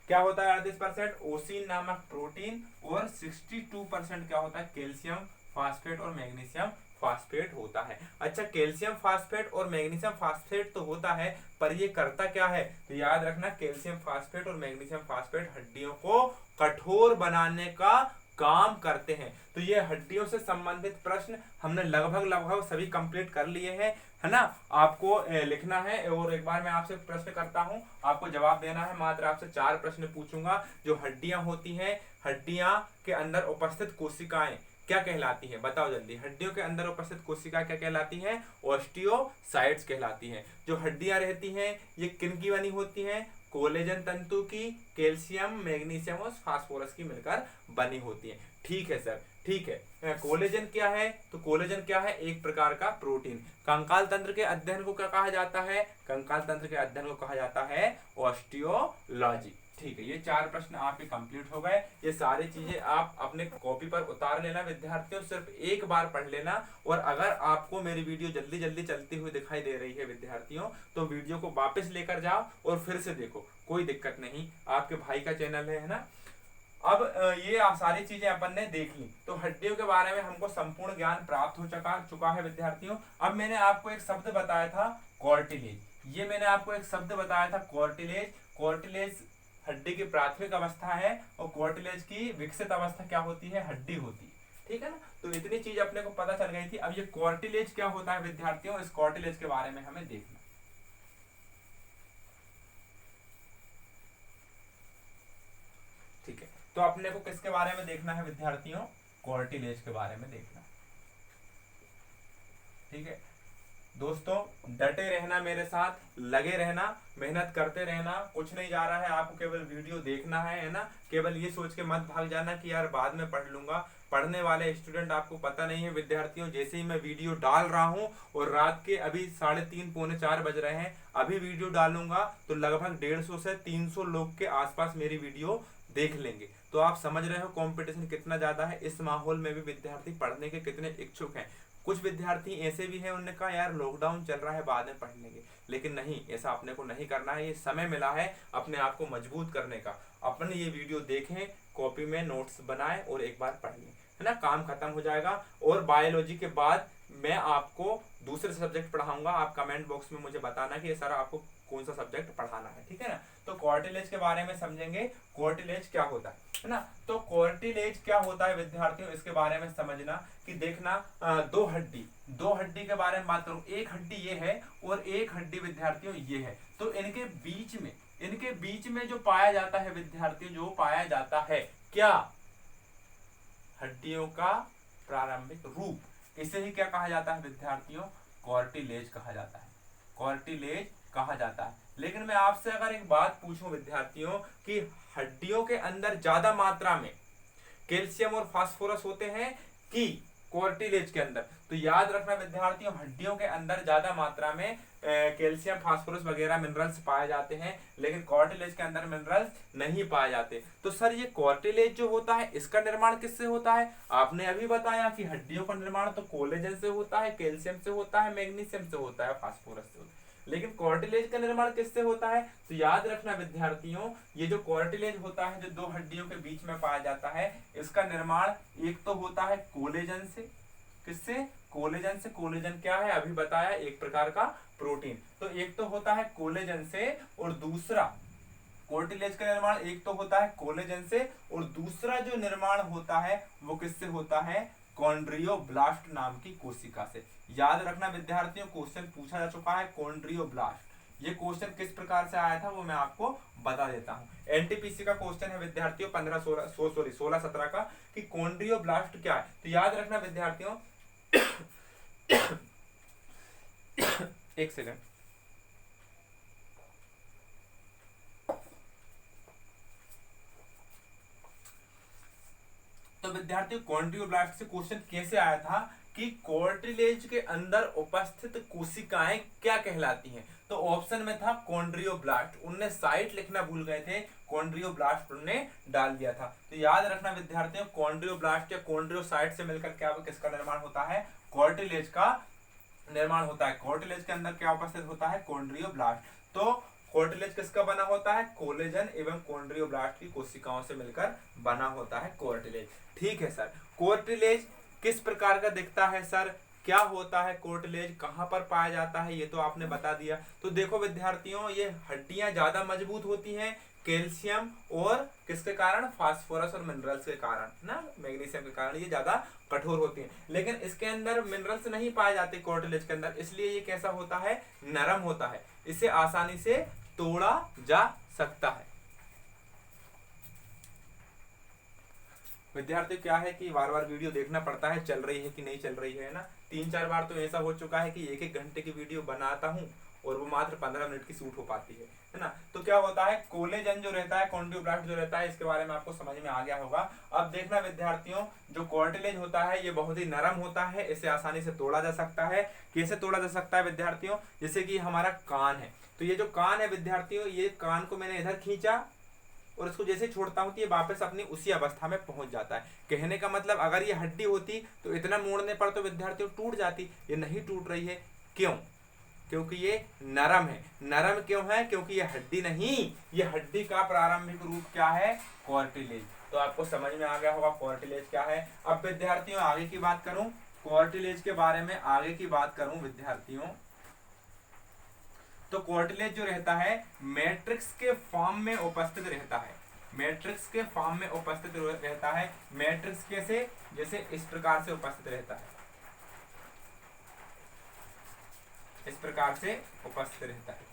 क्या होता है 38%? ओसिन नामक प्रोटीन। और 62% क्या होता है? कैल्शियम फास्फेट और मैग्नीशियम फास्फेट होता है। अच्छा, कैल्शियम फास्फेट और मैग्नीशियम फास्फेट तो होता है, पर ये करता क्या है? तो याद रखना, कैल्शियम फास्फेट और मैग्नीशियम फास्फेट हड्डियों को कठोर बनाने का काम करते हैं। तो ये हड्डियों से संबंधित प्रश्न हमने लगभग सभी कंप्लीट कर लिए हैं, है ना। आपको लिखना है, और एक बार मैं आपसे प्रश्न करता हूं, आपको जवाब देना है। मात्र आपसे 4 प्रश्न पूछूंगा। जो हड्डियां होती हैं, हड्डियां के अंदर उपस्थित कोशिकाएं क्या कहलाती हैं? बताओ जल्दी। हड्डियों के अंदर उपस्थित कोशिका क्या कहलाती हैं? ऑस्टियोसाइट्स कहलाती हैं। जो हड्डियां रहती हैं ये किन की बनी होती हैं? कोलेजन तंतु की, कैल्शियम, मैग्नीशियम और फास्फोरस की मिलकर बनी होती है। ठीक है सर, ठीक है। कोलेजन क्या है? तो कोलेजन क्या है? एक प्रकार का प्रोटीन। कंकाल तंत्र के अध्ययन को क्या कहा जाता है? कंकाल तंत्र के अध्ययन को कहा जाता है ऑस्टियोलॉजी। ठीक है, ये 4 प्रश्न आपके कंप्लीट हो गए। ये सारी चीजें आप अपने कॉपी पर उतार लेना विद्यार्थियों, सिर्फ एक बार पढ़ लेना। और अगर आपको मेरी वीडियो जल्दी जल्दी चलती हुई दिखाई दे रही है विद्यार्थियों, तो वीडियो को वापस लेकर जाओ और फिर से देखो, कोई दिक्कत नहीं, आपके भाई का चैनल है ना। अब ये सारी चीजें अपन ने देख ली, तो हड्डियों के बारे में हमको संपूर्ण ज्ञान प्राप्त हो चुका है विद्यार्थियों। अब मैंने आपको एक शब्द बताया था, कॉर्टिलेज। ये मैंने आपको एक शब्द बताया था, कॉर्टिलेज। कॉर्टिलेज हड्डी की प्राथमिक अवस्था है, और कॉर्टिलेज की विकसित अवस्था क्या होती है? हड्डी होती है। ठीक है ना। तो इतनी चीज अपने को पता चल गई थी। अब ये कॉर्टिलेज क्या होता है विद्यार्थियों, इस कॉर्टिलेज के बारे में हमें देखना। ठीक है, तो अपने को किसके बारे में देखना है विद्यार्थियों? कॉर्टिलेज के बारे में देखना। ठीक है दोस्तों, डटे रहना, मेरे साथ लगे रहना, मेहनत करते रहना। कुछ नहीं जा रहा है, आपको केवल वीडियो देखना है ना। केवल ये सोच के मत भाग जाना कि यार बाद में पढ़ लूंगा। पढ़ने वाले स्टूडेंट आपको पता नहीं है विद्यार्थियों, जैसे ही मैं वीडियो डाल रहा हूं, और रात के अभी 3:30 पौने 4 बज रहे हैं, अभी वीडियो डालूंगा तो लगभग 150 से 300 लोग के आसपास मेरी वीडियो देख लेंगे। तो आप समझ रहे हो कंपटीशन कितना ज्यादा है। इस माहौल में भी विद्यार्थी पढ़ने के कितने इच्छुक हैं। कुछ विद्यार्थी ऐसे भी हैं, उन्होंने कहा यार लॉकडाउन चल रहा है, बाद में पढ़ लेंगे। लेकिन नहीं, ऐसा अपने को नहीं करना है। ये समय मिला है अपने आप को मजबूत करने का। अपने ये वीडियो देखें, कॉपी में नोट्स बनाएं और एक बार पढ़ लें, है ना। काम खत्म हो जाएगा। और बायोलॉजी के बाद मैं आपको दूसरे सब्जेक्ट पढ़ाऊंगा। आप कमेंट बॉक्स में मुझे बताना कि सर आपको कौन सा सब्जेक्ट पढ़ाना है, ठीक है ना। तो कॉर्टिलेज के बारे में समझेंगे, कॉर्टिलेज क्या होता है ना। तो कॉर्टिलेज क्या होता है विद्यार्थियों, इसके बारे में समझना कि देखना, दो हड्डी के बारे में बात करूं। एक हड्डी ये है और एक हड्डी विद्यार्थियों ये है। तो इनके बीच में जो पाया जाता है विद्यार्थियों, जो पाया जाता है क्या? हड्डियों का प्रारंभिक रूप। इसे ही क्या कहा जाता है विद्यार्थियों? कॉर्टिलेज कहा जाता है। कॉर्टिलेज कहा जाता है। लेकिन मैं आपसे अगर एक बात पूछूं विद्यार्थियों कि हड्डियों के अंदर ज्यादा मात्रा में कैल्शियम और फास्फोरस होते हैं कि कॉर्टिलेज के अंदर, तो याद रखना विद्यार्थियों, हड्डियों के अंदर ज्यादा मात्रा में कैल्शियम, फास्फोरस वगैरह मिनरल्स पाए जाते हैं, लेकिन कॉर्टिलेज के अंदर मिनरल्स नहीं पाए जाते। तो सर ये कॉर्टिलेज जो होता है, इसका निर्माण किससे होता है? आपने अभी बताया कि हड्डियों का निर्माण तो कोलेजन से होता है, कैल्शियम से होता है, मैग्नीशियम से होता है, फास्फोरस से होता है। लेकिन कॉर्टिलेज का निर्माण किससे होता है? तो याद रखना विद्यार्थियों, ये जो कॉर्टिलेज होता है, जो दो हड्डियों के बीच में पाया जाता है, इसका निर्माण एक तो होता है कोलेजन से। किससे? कोलेजन से। कोलेजन क्या है? अभी बताया, एक प्रकार का प्रोटीन। तो एक तो होता है कोलेजन से, और दूसरा कॉर्टिलेज का निर्माण एक तो होता है कोलेजन से, और दूसरा जो निर्माण होता है वो किससे होता है? कॉन्ड्रियोब्लास्ट नाम की कोशिका से। याद रखना विद्यार्थियों, क्वेश्चन पूछा जा चुका है कॉन्ड्रियोब्लास्ट। ये क्वेश्चन किस प्रकार से आया था वो मैं आपको बता देता हूं। एनटीपीसी का क्वेश्चन है विद्यार्थियों 16-17 का, कि कॉन्ड्रियोब्लास्ट क्या है। तो याद रखना विद्यार्थियों एक सेकंड। तो विद्यार्थियों कॉन्ड्रियोब्लास्ट से क्वेश्चन कैसे आया था कि कॉर्टिलेज के अंदर उपस्थित कोशिकाएं क्या कहलाती हैं। तो ऑप्शन में था कॉन्ड्रियोब्लास्ट, उनने साइट लिखना भूल गए थे, कॉन्ड्रियोब्लास्ट उनने डाल दिया था। तो याद रखना विद्यार्थियों, कॉन्ड्रियोब्लास्ट या कॉन्ड्रियोसाइट से मिलकर क्या किसका निर्माण होता है? कॉर्टिलेज का निर्माण होता है। कॉर्टिलेज के अंदर क्या उपस्थित होता है? कॉन्ड्रियोब्लास्ट। तो कॉर्टिलेज किसका बना होता है? कोलेजन एवं कॉन्ड्रियोब्लास्ट की कोशिकाओं से मिलकर बना होता है कॉर्टिलेज। ठीक है सर, कॉर्टिलेज किस प्रकार का दिखता है सर? क्या होता है कोर्टिलेज, कहाँ पर पाया जाता है, ये तो आपने बता दिया। तो देखो विद्यार्थियों, ये हड्डियां ज्यादा मजबूत होती हैं कैल्शियम और किसके कारण, फास्फोरस और मिनरल्स के कारण ना, मैग्नीशियम के कारण ये ज्यादा कठोर होती हैं। लेकिन इसके अंदर मिनरल्स नहीं पाए जाते कोर्टिलेज के अंदर, इसलिए ये कैसा होता है, नरम होता है, इसे आसानी से तोड़ा जा सकता है। विद्यार्थी क्या है कि बार बार वीडियो देखना पड़ता है, चल रही है कि नहीं चल रही है ना। 3-4 बार तो ऐसा हो चुका है कि 1-1 घंटे की वीडियो बनाता हूँ और वो मात्र 15 मिनट की शूट हो पाती है ना। तो क्या होता है, कोलेजन जो रहता है, कॉन्ड्रोब्लास्ट जो रहता है, इसके बारे में आपको समझ में आ गया होगा। अब देखना विद्यार्थियों, जो कार्टिलेज होता है ये बहुत ही नरम होता है, इसे आसानी से तोड़ा जा सकता है। कैसे तोड़ा जा सकता है विद्यार्थियों, जैसे कि हमारा कान है, तो ये जो कान है विद्यार्थियों, ये कान को मैंने इधर खींचा और इसको जैसे छोड़ता हूं तो ये वापस अपनी उसी अवस्था में पहुंच जाता है। कहने का मतलब, अगर ये हड्डी होती तो इतना मोड़ने पर तो विद्यार्थियों टूट जाती, ये नहीं टूट रही है। क्यों? क्योंकि ये नरम है। नरम क्यों है? क्योंकि ये हड्डी नहीं, ये हड्डी का प्रारंभिक रूप क्या है, कार्टिलेज। तो आपको समझ में आ गया होगा कार्टिलेज क्या है। अब विद्यार्थियों आगे की बात करूं, कार्टिलेज के बारे में आगे की बात करूं विद्यार्थियों, तो कार्टिलेज जो रहता है मैट्रिक्स के फॉर्म में उपस्थित रहता है, मैट्रिक्स के फॉर्म में उपस्थित रहता है। मैट्रिक्स कैसे, जैसे इस प्रकार से उपस्थित रहता है, इस प्रकार से उपस्थित रहता है।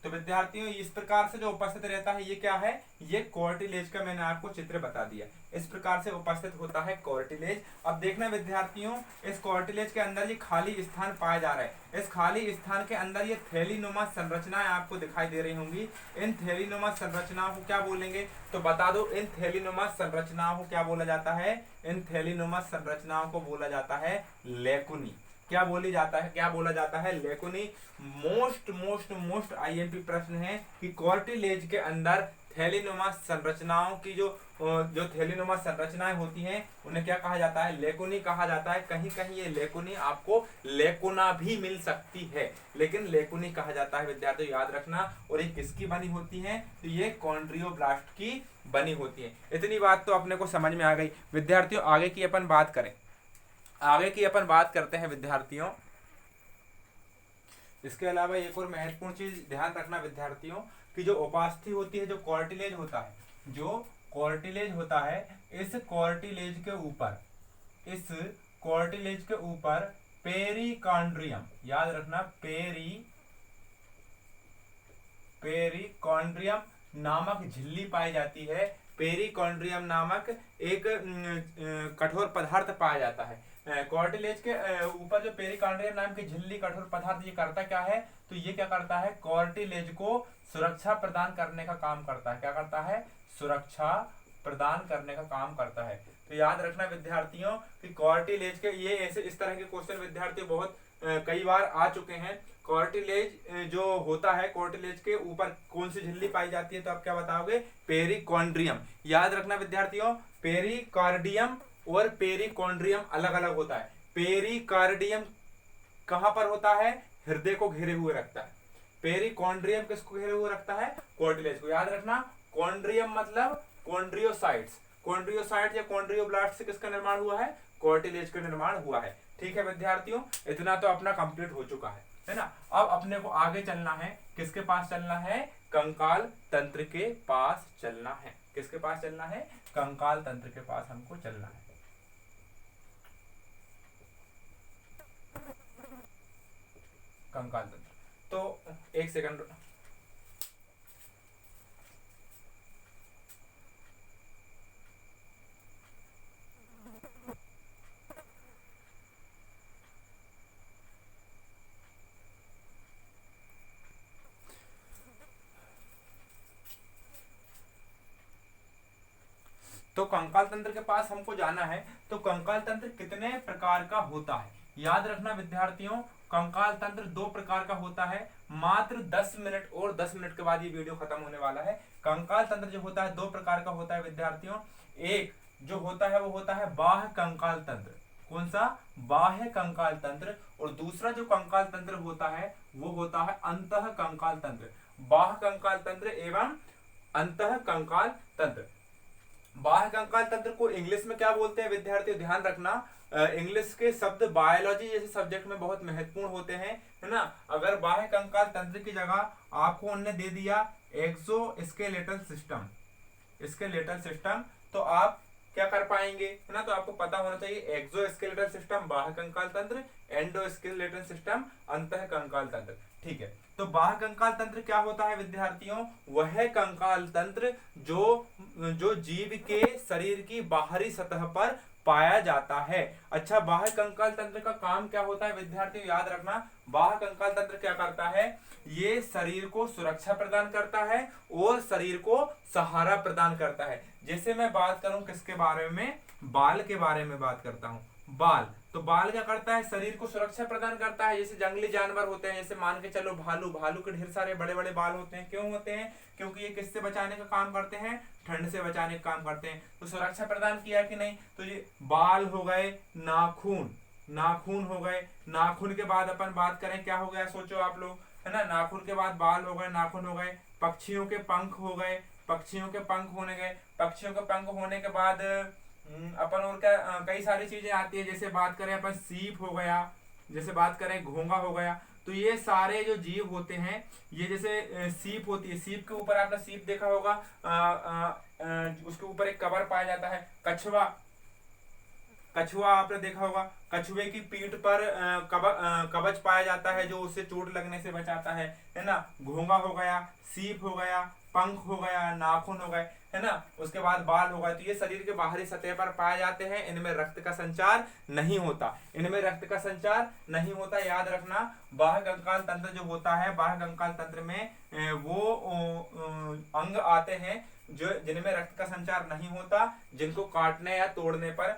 तो विद्यार्थियों इस प्रकार से जो उपस्थित रहता है ये क्या है, ये कार्टिलेज का मैंने आपको चित्र बता दिया, इस प्रकार से उपस्थित होता है कार्टिलेज। अब देखना विद्यार्थियों, इस कार्टिलेज के अंदर ये खाली स्थान पाया जा रहा है, इस खाली स्थान के अंदर ये थैलीनुमा संरचनाएं आपको दिखाई दे रही होंगी। इन थैलीनुमा संरचनाओं को क्या बोलेंगे, तो बता दो, इन थैलीनुमा संरचनाओं को क्या बोला जाता है, इन थैलीनुमा संरचनाओं को बोला जाता है लेकुनी। क्या बोली जाता है, क्या बोला जाता है, लेकुनी। मोस्ट मोस्ट मोस्ट आईएमपी प्रश्न है कि कार्टिलेज के अंदर थैलीनुमा संरचनाओं की जो थैलीनुमा संरचनाएं होती हैं उन्हें क्या कहा जाता है, लेकुनी कहा जाता है। कहीं कहीं ये लेकुनी आपको लेकुना भी मिल सकती है, लेकिन लेकुनी कहा जाता है विद्यार्थियों, याद रखना। और ये किसकी बनी होती है, तो ये कॉन्ड्रियोब्लास्ट की बनी होती है। इतनी बात तो अपने को समझ में आ गई विद्यार्थियों। आगे की अपन बात करें, आगे की अपन बात करते हैं विद्यार्थियों। इसके अलावा एक और महत्वपूर्ण चीज ध्यान रखना विद्यार्थियों, कि जो ओपास्थि होती है, जो कार्टिलेज होता है, जो कार्टिलेज होता है, इस कार्टिलेज के ऊपर, इस कार्टिलेज के ऊपर पेरिकॉन्ड्रियम, याद रखना, पेरिकॉन्ड्रियम नामक झिल्ली पाई जाती है। पेरिकॉन्ड्रियम नामक एक कठोर पदार्थ पाया जाता है कार्टिलेज के ऊपर। जो पेरिकॉन्ड्रियम नाम की झिल्ली कठोर पदार्थ, ये करता क्या है, तो ये क्या करता है, कार्टिलेज को सुरक्षा प्रदान करने का काम करता है। क्या करता है, सुरक्षा प्रदान करने का काम करता है। तो याद रखना विद्यार्थियों कि कार्टिलेज के ये ऐसे इस तरह के क्वेश्चन विद्यार्थी बहुत कई बार आ चुके हैं। कार्टिलेज जो होता है, कार्टिलेज के ऊपर कौन सी झिल्ली पाई जाती है, तो आप क्या बताओगे, पेरिकॉन्ड्रियम। याद रखना विद्यार्थियों, पेरिकार्डियम और पेरिकॉन्ड्रियम अलग अलग होता है। पेरिकार्डियम कहां पर होता है, हृदय को घेरे हुए रखता है। पेरिकॉन्ड्रियम किसको घेरे हुए रखता है, कार्टिलेज को। याद रखना, कॉन्ड्रियम मतलब कॉन्ड्रियोसाइट्स, कॉन्ड्रियोसाइट्स या कॉन्ड्रियोब्लास्ट से किसका निर्माण हुआ है, कार्टिलेज का निर्माण हुआ है। ठीक है विद्यार्थियों, इतना तो अपना कंप्लीट हो चुका है ना। अब अपने को आगे चलना है, किसके पास चलना है, कंकाल तंत्र के पास चलना है। किसके पास चलना है, कंकाल तंत्र के पास हमको चलना है। कंकाल तंत्र, तो एक सेकंड, तो कंकाल तंत्र के पास हमको जाना है। तो कंकाल तंत्र कितने प्रकार का होता है, याद रखना विद्यार्थियों, कंकाल तंत्र 2 प्रकार का होता है। मात्र 10 मिनट और 10 मिनट के बाद ये वीडियो खत्म होने वाला है। कंकाल तंत्र जो होता है 2 प्रकार का होता है विद्यार्थियों। एक जो होता है वो होता है बाह्य कंकाल तंत्र। कौन सा, बाह्य कंकाल तंत्र। और दूसरा जो कंकाल तंत्र होता है वो होता है अंतः कंकाल तंत्र। बाह्य कंकाल तंत्र एवं अंतः कंकाल तंत्र। बाह्य कंकाल तंत्र को इंग्लिश में क्या बोलते हैं विद्यार्थियों, ध्यान रखना, इंग्लिश के शब्द बायोलॉजी जैसे सब्जेक्ट में बहुत महत्वपूर्ण होते हैं, है ना। अगर बाह्य कंकाल तंत्र की जगह आपको उन्होंने दे दिया एक्सोस्केलेटल सिस्टम, स्केलेटल सिस्टम, तो आप क्या कर पाएंगे, है ना। तो आपको पता होना चाहिए एक्सोस्केलेटल सिस्टम बाह्य कंकाल तंत्र, एंडोस्केलेटल सिस्टम अंतः कंकाल तंत्र। ठीक है, तो बाह्य कंकाल तंत्र क्या होता है विद्यार्थियों, वह कंकाल तंत्र जो जो जीव के शरीर की बाहरी सतह पर पाया जाता है। अच्छा, बाह्य कंकाल तंत्र का काम क्या होता है विद्यार्थियों, याद रखना, बाह्य कंकाल तंत्र क्या करता है, ये शरीर को सुरक्षा प्रदान करता है और शरीर को सहारा प्रदान करता है। जैसे मैं बात करूं किसके बारे में, बाल के बारे में बात करता हूं। बाल, तो बाल क्या करता है, शरीर को सुरक्षा प्रदान करता है। जैसे जंगली जानवर होते हैं, जैसे मान के चलो भालू, भालू के ढेर सारे बड़े बड़े बाल होते हैं, क्यों होते हैं, क्योंकि ये किससे बचाने का काम करते हैं, ठंड से बचाने का काम करते हैं। तो सुरक्षा प्रदान किया कि नहीं, तो ये बाल हो गए, नाखून, नाखून हो गए, नाखून के बाद अपन बात करें क्या हो गया, सोचो आप लोग, है ना। नाखून के बाद बाल हो गए, नाखून हो गए, पक्षियों के पंख हो गए, पक्षियों के पंख होने गए, पक्षियों के पंख होने के बाद अपन और क्या कई सारी चीजें आती है। जैसे बात करें अपन सीप हो गया, जैसे बात करें घोंगा हो गया। तो ये सारे जो जीव होते हैं, ये जैसे सीप होती है, सीप के ऊपर आपने सीप देखा होगा, उसके ऊपर एक कवर पाया जाता है। कछुआ, कछुआ आपने देखा होगा, कछुए की पीठ पर कवच पाया जाता है जो उससे चोट लगने से बचाता है ना। घोंगा हो गया, सीप हो गया, पंख हो गया, नाखून हो गए, है ना। उसके बाद बाल हो गए। तो ये शरीर के बाहरी सतह पर पाए जाते हैं, इनमें रक्त का संचार नहीं होता, इनमें रक्त का संचार नहीं होता, याद रखना। बाह्य कंकाल तंत्र जो होता है, बाह्य कंकाल तंत्र में वो अंग आते हैं जो जिनमें रक्त का संचार नहीं होता, जिनको काटने या तोड़ने पर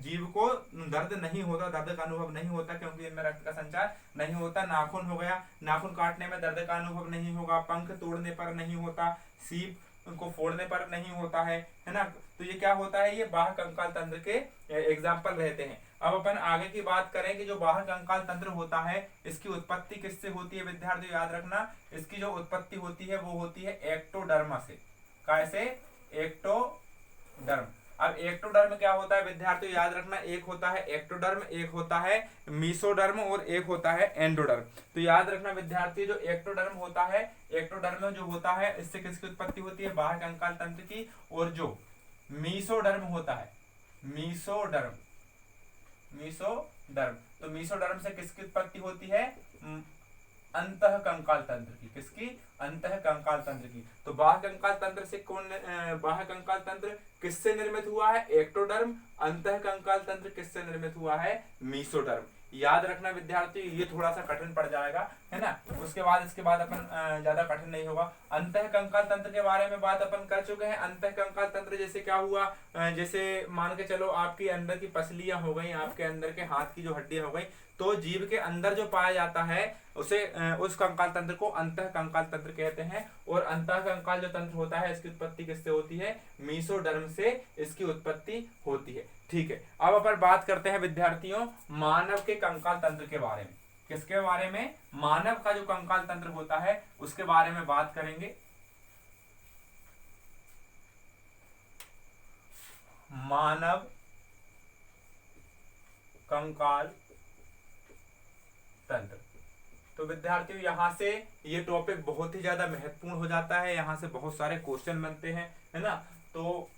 जीव को दर्द नहीं होता, दर्द का अनुभव नहीं होता, क्योंकि इनमें रक्त का संचार नहीं होता। नाखून हो गया, नाखून काटने में दर्द का अनुभव नहीं होगा, पंख तोड़ने पर नहीं होता, सीप को फोड़ने पर नहीं होता है ना। तो ये क्या होता है, ये बाह्य कंकाल तंत्र के एग्जाम्पल रहते हैं। अब अपन आगे की बात करें कि जो बाह्य कंकाल तंत्र होता है, इसकी उत्पत्ति किससे होती है विद्यार्थियों, याद रखना, इसकी जो उत्पत्ति होती है वो होती है एक्टोडर्म से। कैसे, एक्टोडर्म। अब एक्टोडर्म क्या होता है विद्यार्थियों, याद रखना, एक होता है एक्टोडर्म, एक होता है मीसोडर्म और एक होता है एंडोडर्म। तो याद रखना विद्यार्थी, जो एक्टोडर्म होता है, एक्टोडर्म जो होता है, इससे किसकी उत्पत्ति होती है, बाह्य कंकाल तंत्र की। और जो मीसोडर्म होता है, मीसोडर्म, मीसोडर्म, तो मीसोडर्म से किसकी उत्पत्ति होती है, अंतः कंकाल तंत्र की। किसकी, अंतः कंकाल तंत्र की। तो बाह्य कंकाल तंत्र से कौन, बाह्य कंकाल तंत्र किससे निर्मित हुआ है, एक्टोडर्म। अंतः कंकाल तंत्र किससे निर्मित हुआ है, मीसोडर्म। याद रखना विद्यार्थी, ये थोड़ा सा कठिन पड़ जाएगा, है ना। उसके बाद इसके बाद अपन ज्यादा कठिन नहीं होगा। अंतः कंकाल तंत्र के बारे में बात अपन कर चुके हैं। अंतः कंकाल तंत्र जैसे क्या हुआ, जैसे मान के चलो आपकी अंदर की पसलियां हो गई, आपके अंदर के हाथ की जो हड्डियां हो गई, तो जीव के अंदर जो पाया जाता है उसे उस कंकाल तंत्र को अंतः कंकाल तंत्र कहते हैं। और अंतः कंकाल जो तंत्र होता है, इसकी उत्पत्ति किससे होती है, मीसोडर्म से इसकी उत्पत्ति होती है। ठीक है, अब अपन बात करते हैं विद्यार्थियों मानव के कंकाल तंत्र के बारे में। किसके बारे में, मानव का जो कंकाल तंत्र होता है उसके बारे में बात करेंगे। मानव कंकाल तंत्र। तो विद्यार्थियों यहां से ये टॉपिक बहुत ही ज्यादा महत्वपूर्ण हो जाता है, यहां से बहुत सारे क्वेश्चन बनते हैं, है ना। तो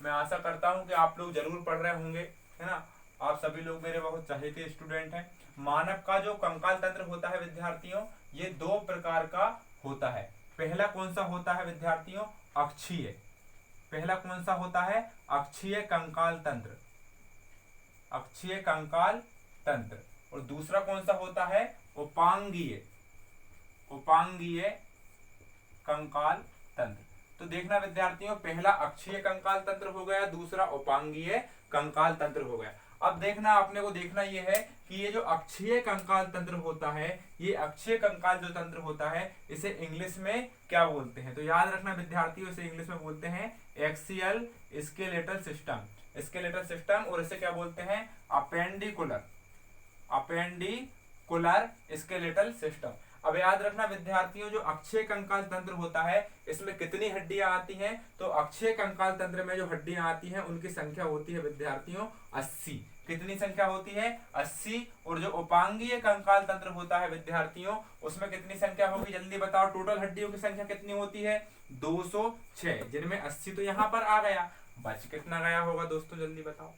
मैं आशा करता हूं कि आप लोग जरूर पढ़ रहे होंगे, है ना। आप सभी लोग मेरे बहुत चहेते स्टूडेंट हैं। मानव का जो कंकाल तंत्र होता है विद्यार्थियों, ये दो प्रकार का होता है। पहला कौन सा होता है विद्यार्थियों, अक्षीय। पहला कौन सा होता है, अक्षीय कंकाल तंत्र, अक्षीय कंकाल तंत्र। और दूसरा कौन सा होता है, उपांगीय, उपांगीय कंकाल तंत्र। तो देखना विद्यार्थियों, पहला अक्षीय कंकाल तंत्र हो गया, दूसरा उपांगीय कंकाल तंत्र हो गया। अब देखना, आपने को देखना यह है कि ये जो अक्षीय कंकाल तंत्र होता है, ये अक्षीय कंकाल जो तंत्र होता है, इसे इंग्लिश में क्या बोलते हैं, तो याद रखना विद्यार्थियों, इसे इंग्लिश में बोलते हैं axial skeletal system, skeletal system. और इसे क्या बोलते हैं, अपेंडिकुलर, अपेंडिकुलर स्केलेटल सिस्टम। अब याद रखना विद्यार्थियों, जो अक्षीय कंकाल तंत्र होता है इसमें कितनी हड्डियां आती हैं, तो अक्षीय कंकाल तंत्र में जो हड्डियां आती हैं उनकी संख्या होती है विद्यार्थियों 80। कितनी संख्या होती है? 80। और जो उपांगीय कंकाल तंत्र होता है विद्यार्थियों, उसमें कितनी संख्या होगी, जल्दी बताओ। टोटल हड्डियों की संख्या कितनी होती है? 206, जिनमें 80 तो यहां पर आ गया, बच कितना गया होगा दोस्तों, जल्दी बताओ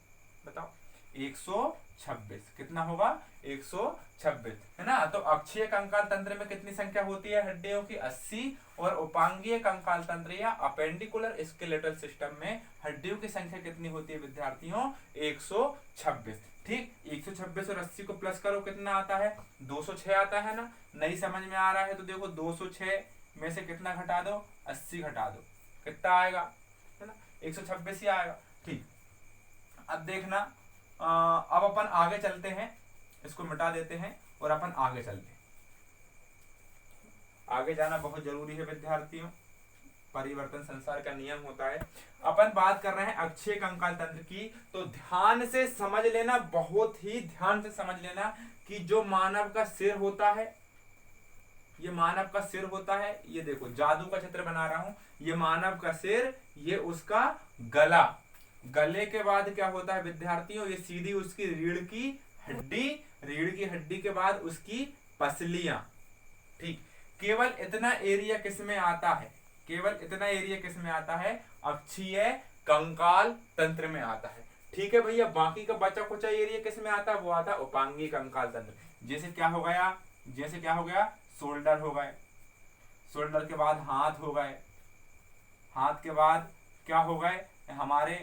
बताओ। 126। कितना होगा? 126, है ना। तो अक्षीय कंकाल तंत्र में कितनी संख्या होती है हड्डियों की? 80। और उपांगीय कंकाल तंत्र या अपेंडिकुलर स्केलेटल सिस्टम में हड्डियों की संख्या कितनी होती है विद्यार्थियों? 126। ठीक, 126 और 80 को प्लस करो, कितना आता है? 206 आता है ना। नहीं समझ में आ रहा है तो देखो 206 में से कितना घटा दो? 80 घटा दो, कितना आएगा, है ना? 126 ही आएगा। ठीक, अब देखना, अब अपन आगे चलते हैं, इसको मिटा देते हैं और अपन आगे चलते हैं। आगे जाना बहुत जरूरी है विद्यार्थियों, परिवर्तन संसार का नियम होता है। अपन बात कर रहे हैं अक्षीय कंकाल तंत्र की, तो ध्यान से समझ लेना, बहुत ही ध्यान से समझ लेना कि जो मानव का सिर होता है, ये मानव का सिर होता है, ये देखो जादू का चित्र बना रहा हूं, ये मानव का सिर, ये उसका गला, गले के बाद क्या होता है विद्यार्थियों, ये सीधी उसकी रीढ़ की हड्डी, रीढ़ की हड्डी के बाद उसकी पसलियां। ठीक, केवल इतना एरिया किस में आता है? केवल इतना एरिया किस में आता है? अक्षीय कंकाल तंत्र में आता है। ठीक है भैया, बाकी का बचा कुचा एरिया किस में आता है? वो आता है उपांगीय कंकाल तंत्र। जैसे क्या हो गया, जैसे क्या हो गया, शोल्डर हो गए, शोल्डर के बाद हाथ हो गए, हाथ के बाद क्या हो गए, हमारे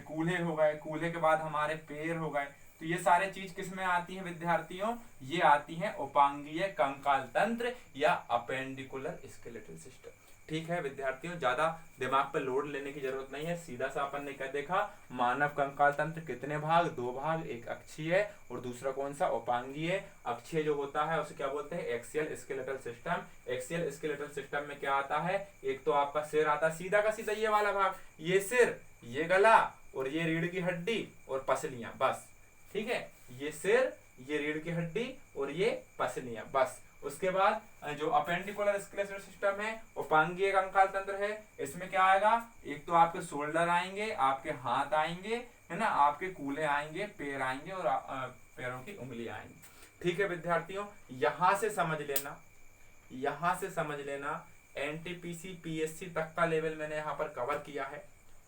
कूल्हे हो गए, कूल्हे के बाद हमारे पैर हो गए। तो ये सारे चीज किस में आती है विद्यार्थियों? ये आती है उपांगीय कंकाल तंत्र या अपेंडिकुलर स्केलेटल सिस्टम। ठीक है विद्यार्थियों, ज्यादा दिमाग पर लोड लेने की जरूरत नहीं है, सीधा सा अपन ने क्या देखा, मानव कंकाल तंत्र कितने भाग? 2 भाग, एक अक्षीय और दूसरा कौन सा? उपांगीय। अक्षीय जो होता है उसे क्या बोलते हैं? Axial skeletal system. Axial skeletal system में क्या आता है? एक तो आपका सिर आता है, सीधा का सीधा ये वाला भाग, ये सिर, ये गला और ये रीढ़ की हड्डी और पसलियां, बस। ठीक है, ये सिर, ये रीढ़ की हड्डी और ये पसलियां, बस। उसके बाद जो अपेंडिकुलर स्केलेटल सिस्टम है, उपांगीय कंकाल तंत्र है, इसमें क्या आएगा? एक तो आपके शोल्डर आएंगे, आपके हाथ आएंगे, है ना, आपके कूल्हे आएंगे, पैर आएंगे और पैरों की उंगलियां आएंगी। ठीक है विद्यार्थियों, यहां से समझ लेना, यहां से समझ लेना, एनटीपीसी पीएससी तक का लेवल मैंने यहाँ पर कवर किया है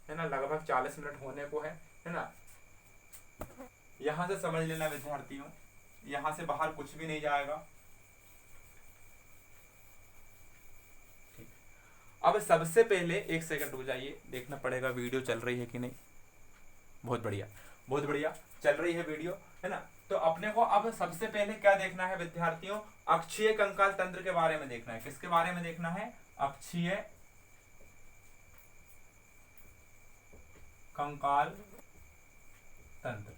ना, लगभग 40 मिनट होने को है ना। यहां से समझ लेना विद्यार्थियों, यहां से बाहर कुछ भी नहीं जाएगा। ठीक, अब सबसे पहले एक सेकंड रुक जाइए, देखना पड़ेगा वीडियो चल रही है कि नहीं। बहुत बढ़िया, बहुत बढ़िया चल रही है वीडियो, है ना। तो अपने को अब सबसे पहले क्या देखना है विद्यार्थियों? अक्षीय कंकाल तंत्र के बारे में देखना है। किसके बारे में देखना है? अक्षीय कंकाल तंत्र।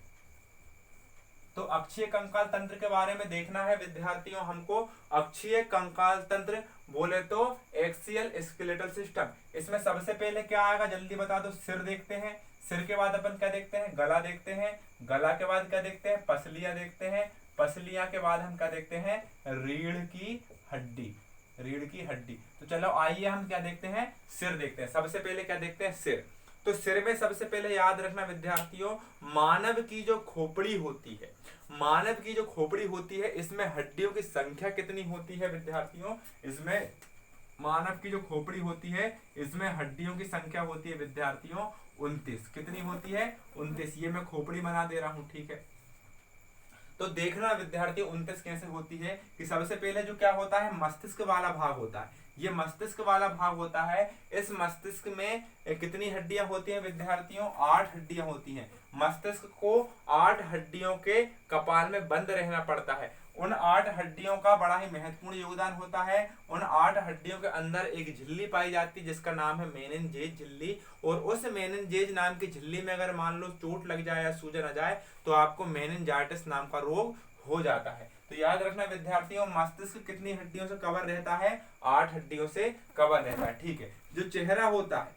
तो अक्षीय कंकाल तंत्र के बारे में देखना है विद्यार्थियों हमको। अक्षीय कंकाल तंत्र बोले तो एक्सियल स्केलेटल सिस्टम। इसमें सबसे पहले क्या आएगा जल्दी बता दो? सिर देखते हैं, सिर के बाद अपन क्या देखते हैं? गला देखते हैं, गला के बाद क्या देखते हैं? पसलियां देखते हैं, पसलियां के बाद हम क्या देखते हैं? रीढ़ की हड्डी, रीढ़ की हड्डी। तो चलो आइए हम क्या देखते हैं? सिर देखते हैं। सबसे पहले क्या देखते हैं? सिर। तो सिर में सबसे पहले याद रखना विद्यार्थियों, मानव की जो खोपड़ी होती है, मानव की जो खोपड़ी होती है, इसमें हड्डियों की संख्या कितनी होती है विद्यार्थियों? इसमें मानव की जो खोपड़ी होती है, इसमें हड्डियों की संख्या होती है विद्यार्थियों 29। कितनी होती है? 29। ये मैं खोपड़ी बना दे रहा हूं, ठीक है। तो देखना विद्यार्थियों 29 कैसे होती है कि सबसे पहले जो क्या होता है? मस्तिष्क वाला भाग होता है। ये मस्तिष्क वाला भाग होता है। इस मस्तिष्क में कितनी हड्डियां होती हैं विद्यार्थियों? 8 हड्डियां होती हैं। मस्तिष्क को 8 हड्डियों के कपाल में बंद रहना पड़ता है। उन 8 हड्डियों का बड़ा ही महत्वपूर्ण योगदान होता है। उन 8 हड्डियों के अंदर एक झिल्ली पाई जाती है जिसका नाम है मेनिनजेज झिल्ली। और उस मेनिनजेज नाम की झिल्ली में अगर मान लो चोट लग जाए या सूजन आ जाए तो आपको मेनिनजाइटिस नाम का रोग हो जाता है। तो याद रखना विद्यार्थियों, मस्तिष्क कितनी हड्डियों से कवर रहता है? 8 हड्डियों से कवर रहता है, ठीक है। जो चेहरा होता है,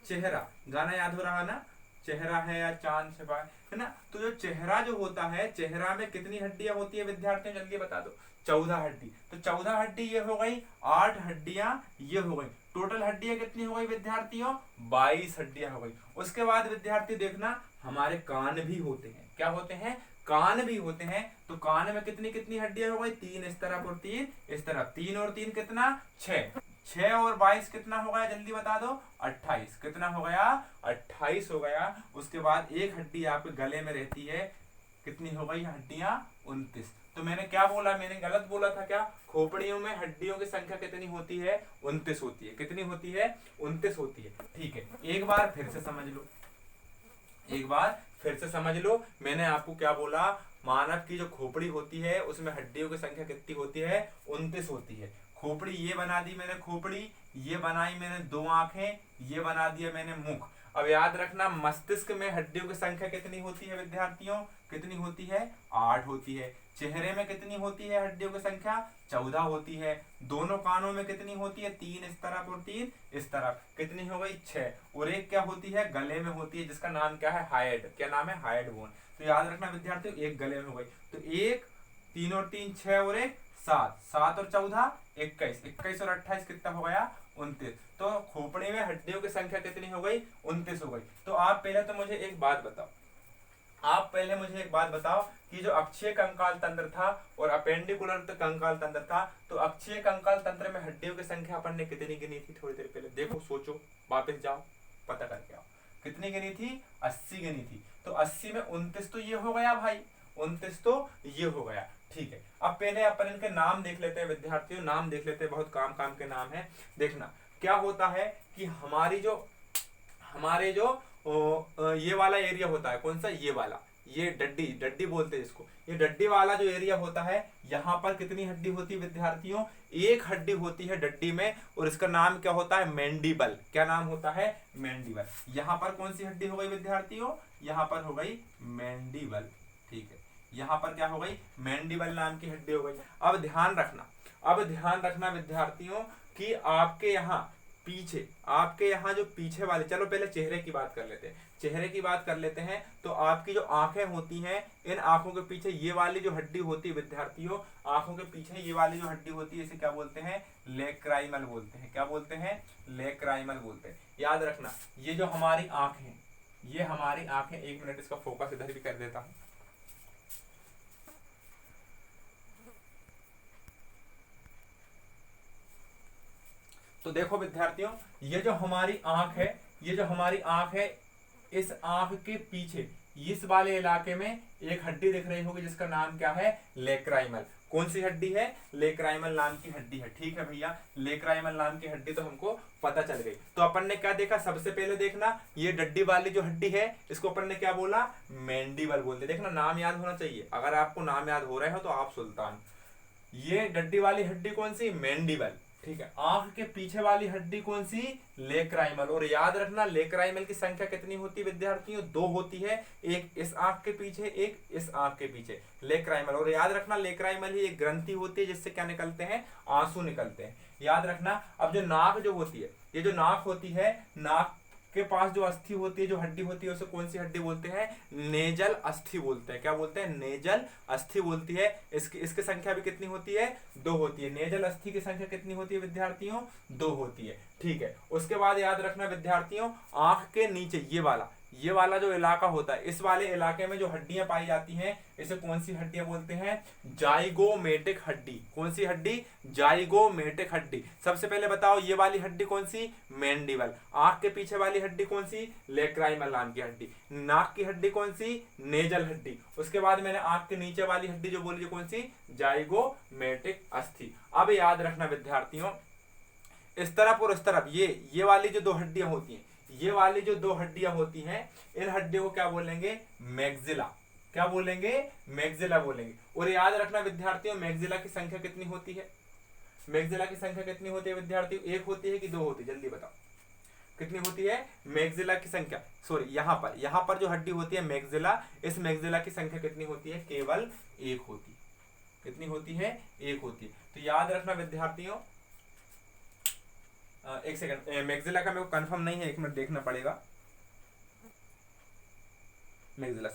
चेहरा, गाना याद हो रहा ना? चेहरा है या चांद छुपा है ना। तो जो चेहरा जो होता है, चेहरा में कितनी हड्डियां होती है विद्यार्थियों, जल्दी बता दो। 14 हड्डी। तो 14 हड्डी ये हो गई, 8 हड्डियां ये हो गई, टोटल हड्डियां कितनी हो गई विद्यार्थियों, 22 हड्डियां हो गई। उसके बाद विद्यार्थी देखना, हमारे कान भी होते हैं। क्या होते हैं, कान भी होते हैं। तो कान में कितनी कितनी हड्डियां हो गई, 3 इस तरफ और 3 इस तरफ, 3 और 3 कितना, 6, 6 और 22 कितना हो गया, जल्दी बता दो, 28। कितना हो गया, 28 हो गया। उसके बाद एक हड्डी आपके गले में रहती है, कितनी हो गई हड्डियां, 29। तो मैंने क्या बोला, मैंने गलत बोला था क्या, खोपड़ियों में हड्डियों की संख्या कितनी होती है, 29 होती है। कितनी होती है, 29 होती है। ठीक है, एक बार फिर से समझ लो, एक बार फिर से समझ लो। मैंने आपको क्या बोला, मानव की जो खोपड़ी होती है उसमें हड्डियों की संख्या कितनी होती है, 29 होती है। खोपड़ी ये बना दी मैंने, खोपड़ी ये बनाई मैंने 2 आंखें, ये बना दिया मैंने मुख। अब याद रखना, मस्तिष्क में हड्डियों की संख्या कितनी होती है विद्यार्थियों, कितनी होती है, 8 होती है। चेहरे में कितनी होती है हड्डियों की संख्या, 14 होती है। दोनों कानों में कितनी होती है, 3 इस तरफ और 3 इस तरफ, कितनी हो गई, 6। और एक क्या होती है, गले में होती है, जिसका नाम क्या है, हाइड। क्या नाम है, हाइड बोन। तो याद रखना विद्यार्थियों, एक गले में हो गई। तो 1, 3 और 3 6 और 1 7, 7 और 14 21, 21 और 28 कितना हो गया, 29। तो खोपड़ी में हड्डियों की संख्या कितनी हो गई, 29 हो गई। तो आप पहले तो मुझे एक बात बताओ, आप पहले मुझे एक बात बताओ कि जो अक्षीय कंकाल तंत्र था और अपेंडिकुलर कंकाल तंत्र था, तो अक्षीय कंकाल तंत्र में हड्डियों की संख्या अपन ने कितनी गिनी थी, थोड़ी देर पहले देखो, सोचो, वापस जाओ, पता करके आओ, कितनी गिनी थी, 80 गिनी थी। तो 80 में 29 तो ये हो गया भाई, 29 तो ये हो गया। ठीक है, अब पहले अपन इनके नाम देख लेते हैं विद्यार्थियों, नाम देख लेते हैं, बहुत काम काम के नाम है। देखना क्या होता है कि हमारे जो ये वाला एरिया होता है, कौन सा, ये वाला, ये डड्डी, डड्डी बोलते हैं इसको, ये डड्डी वाला जो एरिया होता है, यहाँ पर कितनी हड्डी होती है विद्यार्थियों, एक हड्डी होती है डड्डी में, और इसका नाम क्या होता है, मैंडिबल। क्या नाम होता है, मैंडिबल। यहाँ पर कौन सी हड्डी हो गई विद्यार्थियों, यहाँ पर हो गई मैंडिबल। ठीक है, यहाँ पर क्या हो गई, मैंडिबल नाम की हड्डी हो गई। अब ध्यान रखना, अब ध्यान रखना विद्यार्थियों कि आपके यहाँ जो पीछे वाले, चलो पहले चेहरे की बात कर लेते हैं, चेहरे की बात कर लेते हैं। तो आपकी जो आंखें होती हैं, इन आंखों के पीछे ये वाली जो हड्डी होती है विद्यार्थियों, आंखों के पीछे ये वाली जो हड्डी होती है, इसे क्या बोलते हैं, लेक्राइमल बोलते हैं। क्या बोलते हैं, लेक्राइमल बोलते हैं। याद रखना, ये जो हमारी आंखें, ये हमारी आंखें, 1 मिनट इसका फोकस इधर भी कर देता हूं। तो देखो विद्यार्थियों, ये जो हमारी आंख है, ये जो हमारी आंख है, इस आंख के पीछे इस वाले इलाके में एक हड्डी दिख रही होगी, जिसका नाम क्या है, लेक्राइमल। कौन सी हड्डी है, लेक्राइमल नाम की हड्डी है। ठीक है भैया, लेक्राइमल नाम की हड्डी तो हमको पता चल गई। तो अपन ने क्या देखा, सबसे पहले देखना, ये डड्डी वाली जो हड्डी है, इसको अपन ने क्या बोला, मैंडिबल बोलते। देखना, नाम याद होना चाहिए, अगर आपको नाम याद हो रहे हो तो आप सुल्तान। ये डड्डी वाली हड्डी कौन सी, मैंडिबल। ठीक है, आंख के पीछे वाली हड्डी कौन सी, लेक्राइमल। और याद रखना, लेक्राइमल की संख्या कितनी होती है विद्यार्थियों, 2 होती है, एक इस आंख के पीछे, एक इस आंख के पीछे, लेक्राइमल। और याद रखना, लेक्राइमल ही एक ग्रंथि होती है, जिससे क्या निकलते हैं, आंसू निकलते हैं। याद रखना। अब जो नाक जो होती है, ये जो नाक होती है, नाक के पास जो अस्थि होती है, जो हड्डी होती है, उसे कौन सी हड्डी बोलते हैं, नेजल अस्थि बोलते हैं। क्या बोलते हैं, नेजल अस्थि बोलती है। इसकी संख्या भी कितनी होती है, 2 होती है। नेजल अस्थि की संख्या कितनी होती है विद्यार्थियों, 2 होती है। ठीक है, उसके बाद याद रखना विद्यार्थियों, आंख के नीचे ये वाला जो इलाका होता है, इस वाले इलाके में जो हड्डियां पाई जाती हैं, इसे कौन सी हड्डियां बोलते हैं, जाइगोमेटिक हड्डी। कौन सी हड्डी, जाइगोमेटिक हड्डी। सबसे पहले बताओ, ये वाली हड्डी कौन सी, मैंडिबल। आंख के पीछे वाली हड्डी कौन सी, लेक्राइमल नाम की हड्डी। नाक की हड्डी कौन सी, नेजल हड्डी। उसके बाद मैंने आंख के नीचे वाली हड्डी जो बोली, कौन सी, जाइगोमेटिक अस्थि। अब याद रखना विद्यार्थियों, इस तरफ और इस तरफ ये वाली जो 2 हड्डियां होती हैं, ये वाली जो 2 हड्डियां होती हैं, इन हड्डियों को क्या बोलेंगे, मैग्जिला। क्या बोलेंगे, मैग्जिला बोलेंगे। और याद रखना विद्यार्थियों, मैग्जिला की संख्या कितनी होती है, मैग्जिला की संख्या कितनी होती है विद्यार्थियों, 1 होती है कि 2 होती है, जल्दी बताओ कितनी होती है मैग्जिला की संख्या। सॉरी, यहाँ पर जो हड्डी होती है मैग्जिला, इस मैग्जिला की संख्या कितनी होती है, केवल 1 होती है। कितनी होती है, 1 होती है। तो याद रखना विद्यार्थियों, एक सेकंड, मैग्जिला का मेरे को कंफर्म नहीं है, 1 मिनट देखना पड़ेगा। मैक्सिला,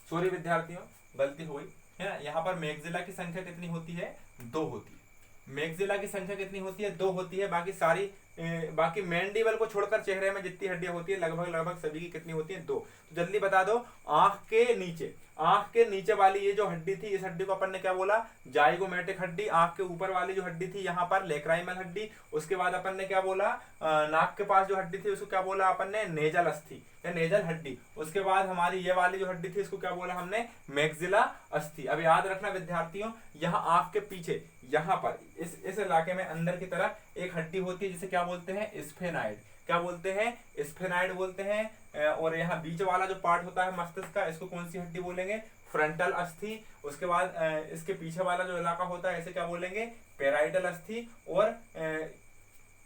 सॉरी विद्यार्थियों, गलती हो गई है ना। यहाँ पर मैक्सिला की संख्या कितनी होती है? 2 होती है। मैक्सिला की संख्या कितनी होती है? 2 होती है। बाकी सारी बाकी मैंडिबल को छोड़कर चेहरे में जितनी हड्डियां होती है लगभग सभी की कितनी होती है? 2। तो जल्दी बता दो, आंख के नीचे वाली ये जो हड्डी थी, इस हड्डी को अपन ने क्या बोला? जाइगोमेटिक हड्डी। आंख के ऊपर वाली जो हड्डी थी यहाँ पर लेक्राइमल हड्डी। उसके बाद अपन ने क्या बोला? नाक के पास जो हड्डी थी उसको क्या बोला अपन ने? नेजल अस्थि या नेजल हड्डी। उसके बाद हमारी ये वाली जो हड्डी थी इसको क्या बोला हमने? मैक्सिला अस्थि। अब याद रखना विद्यार्थियों, यहाँ आंख के पीछे यहाँ पर इस इलाके में अंदर की तरफ एक हड्डी होती है जिसे क्या बोलते हैं? स्फेनाइड। क्या बोलते हैं? स्फेनाइड बोलते हैं। और यहाँ बीच वाला जो पार्ट होता है मस्तिष्क का, इसको कौन सी हड्डी बोलेंगे? फ्रंटल अस्थि। उसके बाद इसके पीछे वाला जो इलाका होता है इसे क्या बोलेंगे? पेराइटल अस्थि। और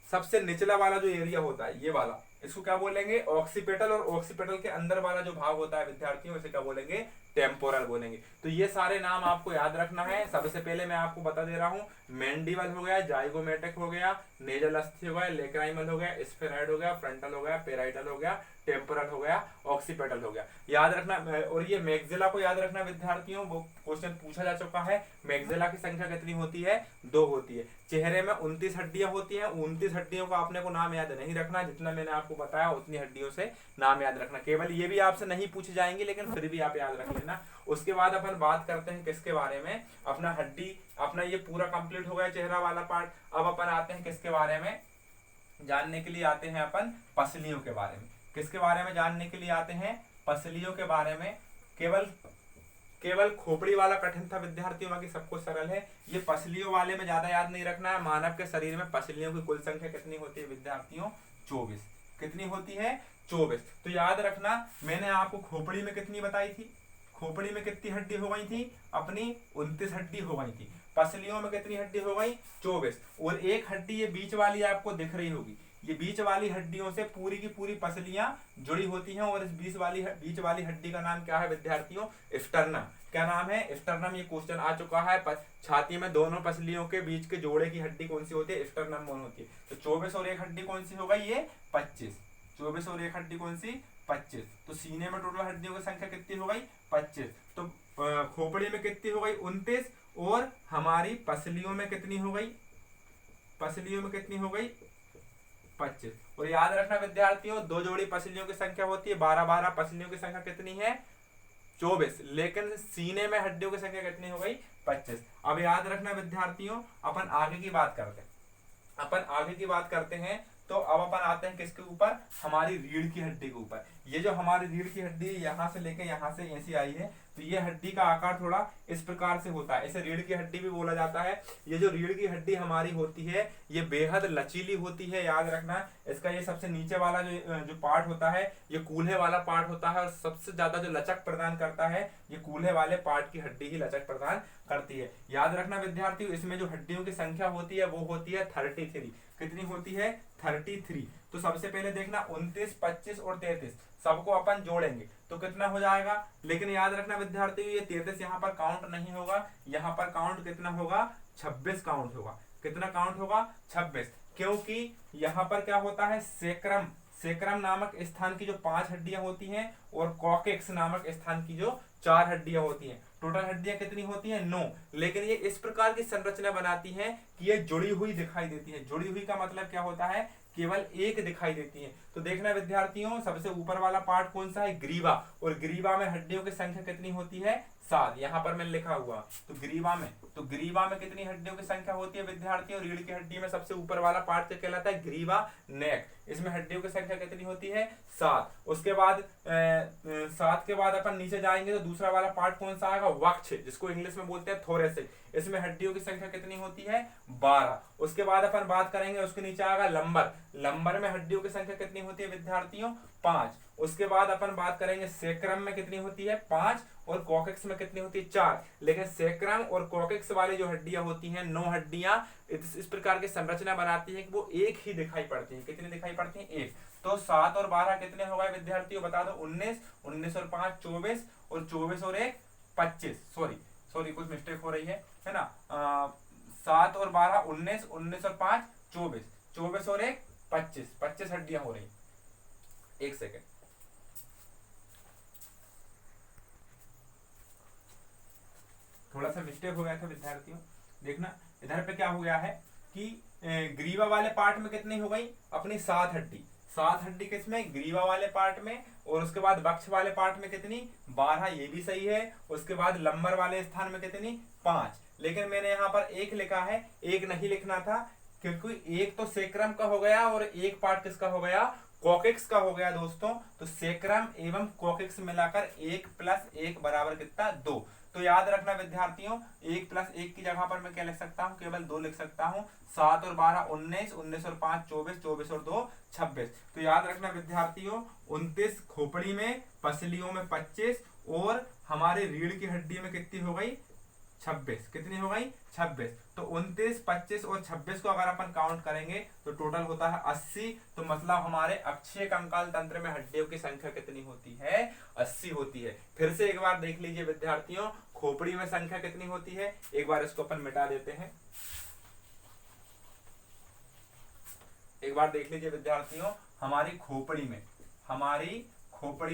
सबसे निचला वाला जो एरिया होता है ये वाला, इसको क्या बोलेंगे? ऑक्सीपिटल। और ऑक्सीपिटल के अंदर वाला जो भाग होता है विद्यार्थियों, इसे क्या बोलेंगे? टेम्पोरल बोलेंगे। तो ये सारे नाम आपको याद रखना है। सबसे पहले मैं आपको बता दे रहा हूँ, मैंडिबल हो गया, जाइगोमेटिक हो गया, नेजल अस्थि हो गया, लेक्राइमल हो गया, स्फेनाइड हो गया, फ्रंटल हो गया, पेराइटल हो गया, टेम्पोरल हो गया, ऑक्सीपिटल हो गया। याद रखना। और ये मैक्सिला को याद रखना विद्यार्थियों, वो क्वेश्चन पूछा जा चुका है। मैक्सिला की संख्या कितनी होती है? 2 होती है। चेहरे में 29 हड्डियां होती हैं। 29 हड्डियों का आपने को नाम याद नहीं रखना, जितना मैंने आपको बताया उतनी हड्डियों से नाम याद रखना। केवल ये भी आपसे नहीं पूछी जाएंगी, लेकिन फिर भी आप याद रख लेना। उसके बाद अपन बात करते हैं किसके बारे में? अपना हड्डी, अपना ये पूरा कंप्लीट हो गया चेहरा वाला पार्ट। अब अपन आते हैं किसके बारे में जानने के लिए? आते हैं अपन पसलियों के बारे में। किसके बारे में जानने के लिए आते हैं? पसलियों के बारे में। केवल खोपड़ी वाला कठिन था विद्यार्थियों, बाकी सब कुछ सरल है। ये पसलियों वाले में ज्यादा याद नहीं रखना है। मानव के शरीर में पसलियों की कुल संख्या कितनी होती है विद्यार्थियों? 24। कितनी होती है? 24। तो याद रखना, मैंने आपको खोपड़ी में कितनी बताई थी? खोपड़ी में कितनी हड्डी हो गई थी? अपनी 29 हड्डी हो गई थी। पसलियों में कितनी हड्डी हो गई? 24। और एक हड्डी ये बीच वाली आपको दिख रही होगी, ये बीच वाली हड्डियों से पूरी की पूरी पसलियां जुड़ी होती हैं। और इस बीच वाली हड्डी का नाम क्या है विद्यार्थियों? स्टर्नम। क्या नाम है? स्टर्नम। ये क्वेश्चन आ चुका है छाती में। दोनों पसलियों के बीच के जोड़े की हड्डी कौन सी होती है? स्टर्नम बोन होती है। तो 24 और एक हड्डी कौन सी हो गई? ये 25। 24 और एक हड्डी कौन सी? 25। तो सीने में टोटल हड्डियों की संख्या कितनी हो गई? 25। तो खोपड़ी में कितनी हो गई? 29। और हमारी पसलियों में कितनी हो गई? पसलियों में कितनी हो गई? 25। और याद रखना विद्यार्थियों, 2 जोड़ी पसलियों की संख्या होती है 12। पसलियों की संख्या कितनी है? 24। लेकिन सीने में हड्डियों की संख्या कितनी हो गई? 25। अब याद रखना विद्यार्थियों, अपन आगे की बात करते हैं। तो अब अपन आते हैं किसके ऊपर? हमारी रीढ़ की हड्डी के ऊपर। ये जो हमारी रीढ़ की हड्डी है, यहाँ से लेके यहाँ से ऐसी आई है, तो ये हड्डी का आकार थोड़ा इस प्रकार से होता है। इसे रीढ़ की हड्डी भी बोला जाता है। ये जो रीढ़ की हड्डी हमारी होती है, ये बेहद लचीली होती है। याद रखना, इसका ये सबसे नीचे वाला जो पार्ट होता है, ये कूल्हे वाला पार्ट होता है। और सबसे ज्यादा जो लचक प्रदान करता है, ये कूल्हे वाले पार्ट की हड्डी ही लचक प्रदान करती है। याद रखना विद्यार्थियों, इसमें जो हड्डियों की संख्या होती है वो होती है 33। कितनी होती है? 33। तो सबसे पहले देखना 29, 25 और 33 सबको अपन जोड़ेंगे तो कितना हो जाएगा? लेकिन याद रखना विद्यार्थियों, ये 33 यहाँ पर काउंट नहीं होगा। यहाँ पर काउंट कितना होगा? 26 काउंट होगा। कितना काउंट होगा? 26। क्योंकि यहाँ पर क्या होता है? सेक्रम नामक स्थान की जो 5 हड्डियां होती हैं और कॉकेक्स नामक स्थान की जो 4 हड्डियां होती हैं। टोटल हड्डियां कितनी होती हैं? 9। लेकिन ये इस प्रकार की संरचना बनाती हैं कि ये जुड़ी हुई दिखाई देती है। जुड़ी हुई का मतलब क्या होता है? केवल एक दिखाई देती है। तो देखना विद्यार्थियों, सबसे ऊपर वाला पार्ट कौन सा है? ग्रीवा। और ग्रीवा में हड्डियों की संख्या कितनी होती है? 7। यहाँ पर मैंने लिखा हुआ। तो ग्रीवा में कितनी हड्डियों की संख्या होती है विद्यार्थियों? रीढ़ की हड्डी में सबसे ऊपर वाला पार्ट क्या कहलाता है? ग्रीवा नेक। इसमें हड्डियों की संख्या कितनी होती है? 7। उसके बाद 7 के बाद अपन नीचे जाएंगे तो दूसरा वाला पार्ट कौन सा आएगा? वक्ष, जिसको इंग्लिश में बोलते हैं थोरेसिक। इसमें हड्डियों की संख्या कितनी होती है? 12। उसके बाद अपन बात करेंगे, उसके नीचे आएगा लंबर में हड्डियों की संख्या कितनी होती है विद्यार्थियों? 5। उसके बाद अपन बात करेंगे सेक्रम में कितनी होती है? 5। और कॉकेक्स में कितनी होती है? 4। लेकिन सेक्रम और कॉकेक्स वाली जो हड्डियां होती हैं, 9 हड्डियां इस प्रकार की संरचना बनाती है कि वो एक ही दिखाई पड़ती है। कितनी दिखाई पड़ती है? एक। तो 7 और 12 कितने हो गए विद्यार्थियों? बता दो। 19। 19 और 5 24। और 24 और 1 25। सॉरी कुछ मिस्टेक हो रही है ना। 7 और 12 19। 19 और 5 24। 24 और 1 25। 25 हड्डियां हो रही। एक सेकेंड। थोड़ा सा मिस्टेक हो गया था विद्यार्थियों, देखना इधर पे क्या हो गया है कि ग्रीवा वाले पार्ट में कितनी हो गई अपनी 7 हड्डी, 7 हड्डी किसमें, ग्रीवा वाले पार्ट में, और उसके बाद वक्ष वाले पार्ट में कितनी 12, ये भी सही है। उसके बाद लंबर वाले स्थान में कितनी 5, लेकिन मैंने यहाँ पर 1 लिखा है, 1 नहीं लिखना था क्योंकि एक तो सेक्रम का हो गया और एक पार्ट किसका हो गया, कोकिक्स का हो गया दोस्तों। तो सेक्रम एवं कोकिक्स मिलाकर 1 + 1 बराबर कितना 2। तो याद रखना विद्यार्थियों 1 + 1 की जगह पर मैं क्या लिख सकता हूँ, केवल 2 लिख सकता हूँ। 7 और 12 19, 19 और 5 24, 24 और 2 26। तो याद रखना विद्यार्थियों 29 खोपड़ी में, पसलियों में 25 और हमारे रीढ़ की हड्डी में कितनी हो गई 26, कितनी हो गई 26। तो 29, 25 और 26 को अगर अपन काउंट करेंगे तो टोटल होता है 80। तो मतलब हमारे अक्षीय कंकाल तंत्र में हड्डियों की संख्या कितनी होती है, 80 होती है। फिर से एक बार देख लीजिए विद्यार्थियों, खोपड़ी में संख्या कितनी होती है, एक बार इसको अपन मिटा देते हैं। एक बार देख लीजिए विद्यार्थियों, हमारी खोपड़ी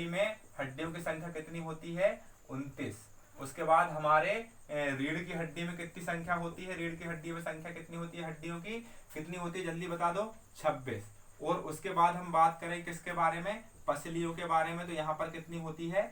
में हड्डियों की संख्या कितनी होती है 29। उसके बाद हमारे रीढ़ की हड्डी में कितनी संख्या होती है, रीढ़ की हड्डी में संख्या कितनी होती है, हड्डियों की कितनी होती है जल्दी बता दो 26। और उसके बाद हम बात करें किसके बारे में, पसलियों के बारे में, तो यहाँ पर कितनी होती है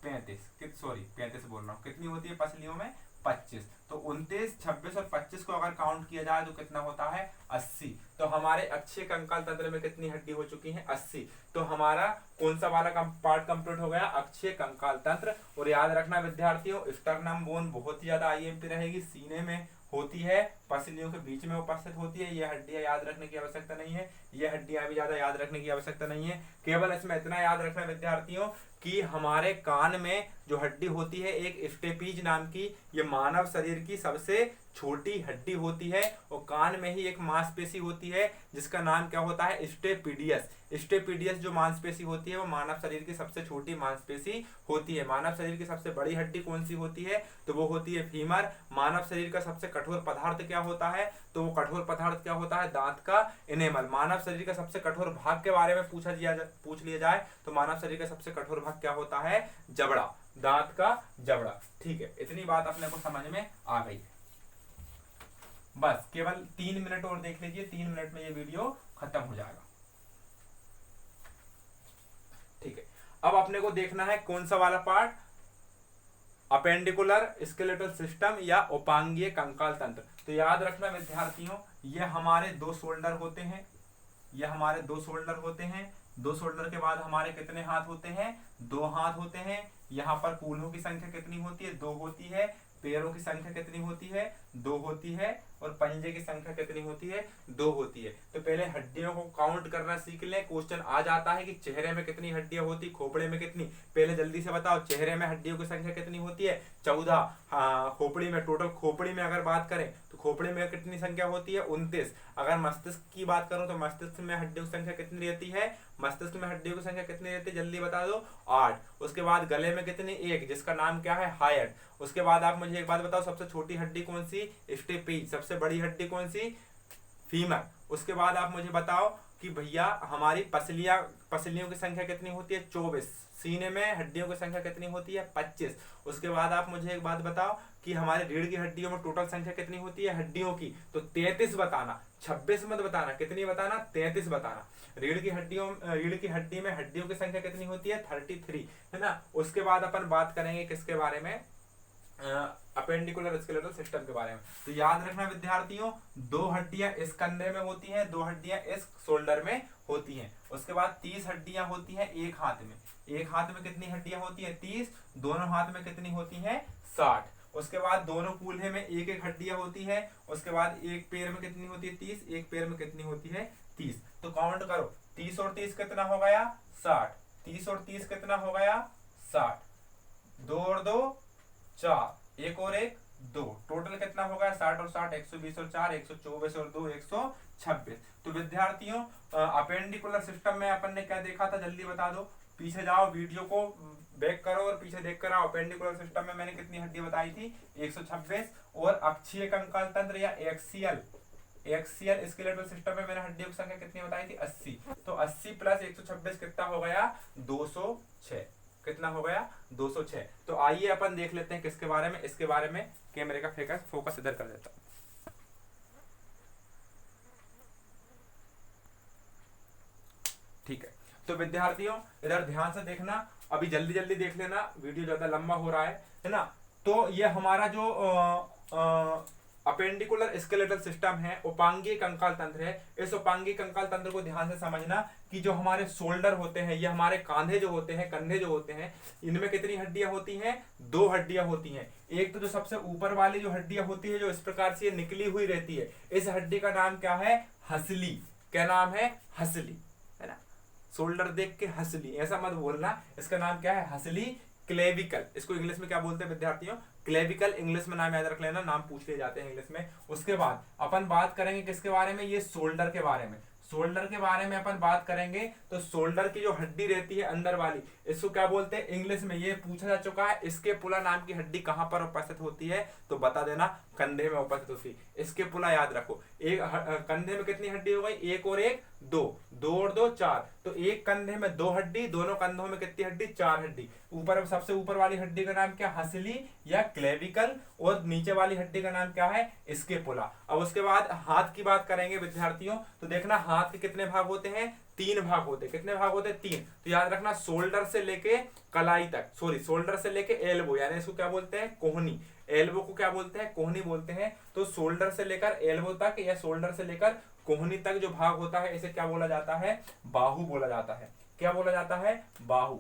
35 बोल रहा हूँ, कितनी होती है पसलियों में 25। तो 29, 26 और 25 को अगर काउंट किया जाए तो कितना होता है 80। तो हमारे अक्षीय कंकाल तंत्र में कितनी हड्डी हो चुकी है 80। तो हमारा कौन सा वाला पार्ट कंप्लीट हो गया, अक्षीय कंकाल तंत्र। और याद रखना विद्यार्थियों स्टर्नम बोन बहुत ही ज्यादा आईएमपी रहेगी, सीने में होती है, पसलियों के बीच में उपस्थित होती है। ये हड्डियां याद रखने की आवश्यकता नहीं है, ये हड्डियां भी ज्यादा याद रखने की आवश्यकता नहीं है। केवल इसमें इतना याद रखना विद्यार्थियों कि हमारे कान में जो हड्डी होती है एक स्टेपीज नाम की, ये मानव शरीर की सबसे छोटी हड्डी होती है। और कान में ही एक मांसपेशी होती है जिसका नाम क्या होता है स्टेपीडियस। स्टेपीडियस जो मांसपेशी होती है वो मानव शरीर की सबसे छोटी मांसपेशी होती है। मानव शरीर की सबसे बड़ी हड्डी कौन सी होती है, तो वो होती है फीमर। मानव शरीर का सबसे कठोर पदार्थ क्या होता है, तो वो कठोर पदार्थ क्या होता है दांत का इनेमल। मानव शरीर का सबसे कठोर भाग के बारे में पूछ लिया जाए तो मानव शरीर का सबसे कठोर भाग क्या होता है, जबड़ा, दांत का जबड़ा। ठीक है, इतनी बात अपने को समझ में आ गई। बस केवल 3 मिनट और देख लीजिए, 3 मिनट में ये वीडियो खत्म हो जाएगा। ठीक है, अब अपने को देखना है कौन सा वाला पार्ट, अपेंडिकुलर स्केलेटल सिस्टम या उपांगीय कंकाल तंत्र। तो याद रखना विद्यार्थियों ये हमारे 2 शोल्डर होते हैं, ये हमारे 2 शोल्डर होते हैं। 2 शोल्डर के बाद हमारे कितने हाथ होते हैं, 2 हाथ होते हैं। यहाँ पर कूल्हों की संख्या कितनी होती है, 2 होती है। पैरों की संख्या कितनी होती है, 2 होती है। और पंजे की संख्या कितनी होती है, 2 होती है। तो पहले हड्डियों को काउंट करना सीख लें। क्वेश्चन आ जाता है कि चेहरे में कितनी हड्डियां होती, खोपड़े में कितनी। पहले जल्दी से बताओ चेहरे में हड्डियों की संख्या कितनी होती है 14। हाँ, खोपड़ी में टोटल खोपड़ी में अगर बात करें तो खोपड़ी में कितनी संख्या होती है 29। अगर मस्तिष्क की बात करूं तो मस्तिष्क में हड्डियों की संख्या कितनी रहती है, मस्तिष्क में हड्डियों की संख्या कितनी रहती है जल्दी बता दो 8। उसके बाद गले में कितनी, 1, जिसका नाम क्या है हायट। उसके बाद आप मुझे एक बात बताओ सबसे छोटी हड्डी कौन सी, स्टेपीज। सबसे बड़ी हड्डी कौन सी, फीमर। उसके बाद आप मुझे बताओ कि भैया हमारी पसलियों की संख्या कितनी होती है 24। सीने में हड्डियों की संख्या कितनी होती है 25। उसके बाद आप मुझे एक बात बताओ कि हमारे रीढ़ की हड्डियों में टोटल संख्या कितनी होती है हड्डियों की, तो 33 बताना, 26 मत बताना, कितनी बताना 33 बताना। रीढ़ की हड्डी में हड्डियों की संख्या कितनी होती है 33, है ना। उसके बाद अपन बात करेंगे किसके बारे में, अपेंडिकुलर स्केलेटल सिस्टम के बारे में। तो याद रखना विद्यार्थियों 2 हड्डियां इस कंधे में होती हैं, 2 हड्डियां इस शोल्डर में होती हैं। उसके बाद 30 हड्डियां होती हैं एक हाथ में। एक हाथ में कितनी हड्डियां होती हैं 30, दोनों हाथ में कितनी होती हैं 60। उसके बाद दोनों कूल्हे में एक एक हड्डियां होती है। उसके बाद एक पैर में कितनी होती है 30, एक पैर में कितनी होती है 30। तो काउंट करो 30 और 30 कितना हो गया 60, 30 और 30 कितना हो गया 60, 2 और 2 4, 1 और 1 2, टोटल कितना हो गया 60 और 60 120 और 4 124 और 2 126। तो विद्यार्थियों अपेंडिकुलर सिस्टम में अपन ने क्या देखा था जल्दी बता दो, पीछे जाओ वीडियो को बैक करो और पीछे देख कर आओ। अपेंडिकुलर सिस्टम में मैंने कितनी हड्डी बताई थी 126। और अक्षीय कंकाल तंत्र या एक्सियल स्केलेटल सिस्टम में मैंने हड्डियों की संख्या कितनी बताई थी 80। तो 80 + 126 कितना हो गया 206। कितना हो गया 206। तो आइए अपन देख लेते हैं किसके बारे में, इसके बारे में। कैमरे का फोकस इधर कर देता हूं। ठीक है, तो विद्यार्थियों इधर ध्यान से देखना, अभी जल्दी जल्दी देख लेना, वीडियो ज्यादा लंबा हो रहा है ना। तो ये हमारा जो अपेंडिकुलर स्केलेटल सिस्टम है, उपांगीय कंकाल तंत्र है। इस उपांगीय कंकाल तंत्र को ध्यान से समझना कि जो हमारे शोल्डर होते हैं, ये हमारे कांधे जो होते हैं, कंधे जो होते हैं, इनमें कितनी हड्डियां होती हैं, 2 हड्डियां होती हैं। एक तो जो सबसे ऊपर वाली जो हड्डियां होती है, जो इस प्रकार से निकली हुई रहती है, इस हड्डी का नाम क्या है, हंसली। क्या नाम है, हंसली, है ना। शोल्डर देख के हंसली ऐसा मत बोलना, इसका नाम क्या है, हंसली क्लेविकल। इसको इंग्लिश में क्या बोलते हैं विद्यार्थियों, क्लेविकल। इंग्लिश में नाम याद रख लेना, नाम पूछ लिए जाते हैं इंग्लिश में। उसके बाद अपन बात करेंगे किसके बारे में, ये शोल्डर के बारे में। शोल्डर के बारे में अपन बात करेंगे तो शोल्डर की जो हड्डी रहती है अंदर वाली, इसको क्या बोलते हैं इंग्लिश में, ये पूछा जा चुका है। स्कैपुला नाम की हड्डी कहां पर उपस्थित होती है, तो बता देना, कंधे में उपस्थित होती है। स्कैपुला याद रखो। एक कंधे में कितनी हड्डी हो गई, एक और एक, 2, 2 और 2 4। तो एक कंधे में 2 हड्डी, दोनों कंधों में कितनी हड्डी, 4 हड्डी। ऊपर सबसे ऊपर वाली हड्डी का नाम क्या, हंसली या क्लेविकल, और नीचे वाली हड्डी का नाम क्या है, स्कैपुला। अब उसके बाद हाथ की बात करेंगे विद्यार्थियों, तो देखना हाथ के कितने भाग होते हैं, 3 भाग होते हैं। कितने भाग होते हैं, 3। तो याद रखना, शोल्डर से लेके कलाई तक, सॉरी शोल्डर से लेके एल्बो, यानी इसको क्या बोलते हैं, कोहनी। एल्बो को क्या बोलते हैं, कोहनी बोलते हैं। तो शोल्डर से लेकर एल्बो तक या शोल्डर से लेकर कोहनी तक जो भाग होता है, इसे क्या बोला जाता है, बाहु बोला जाता है। क्या बोला जाता है, बाहु।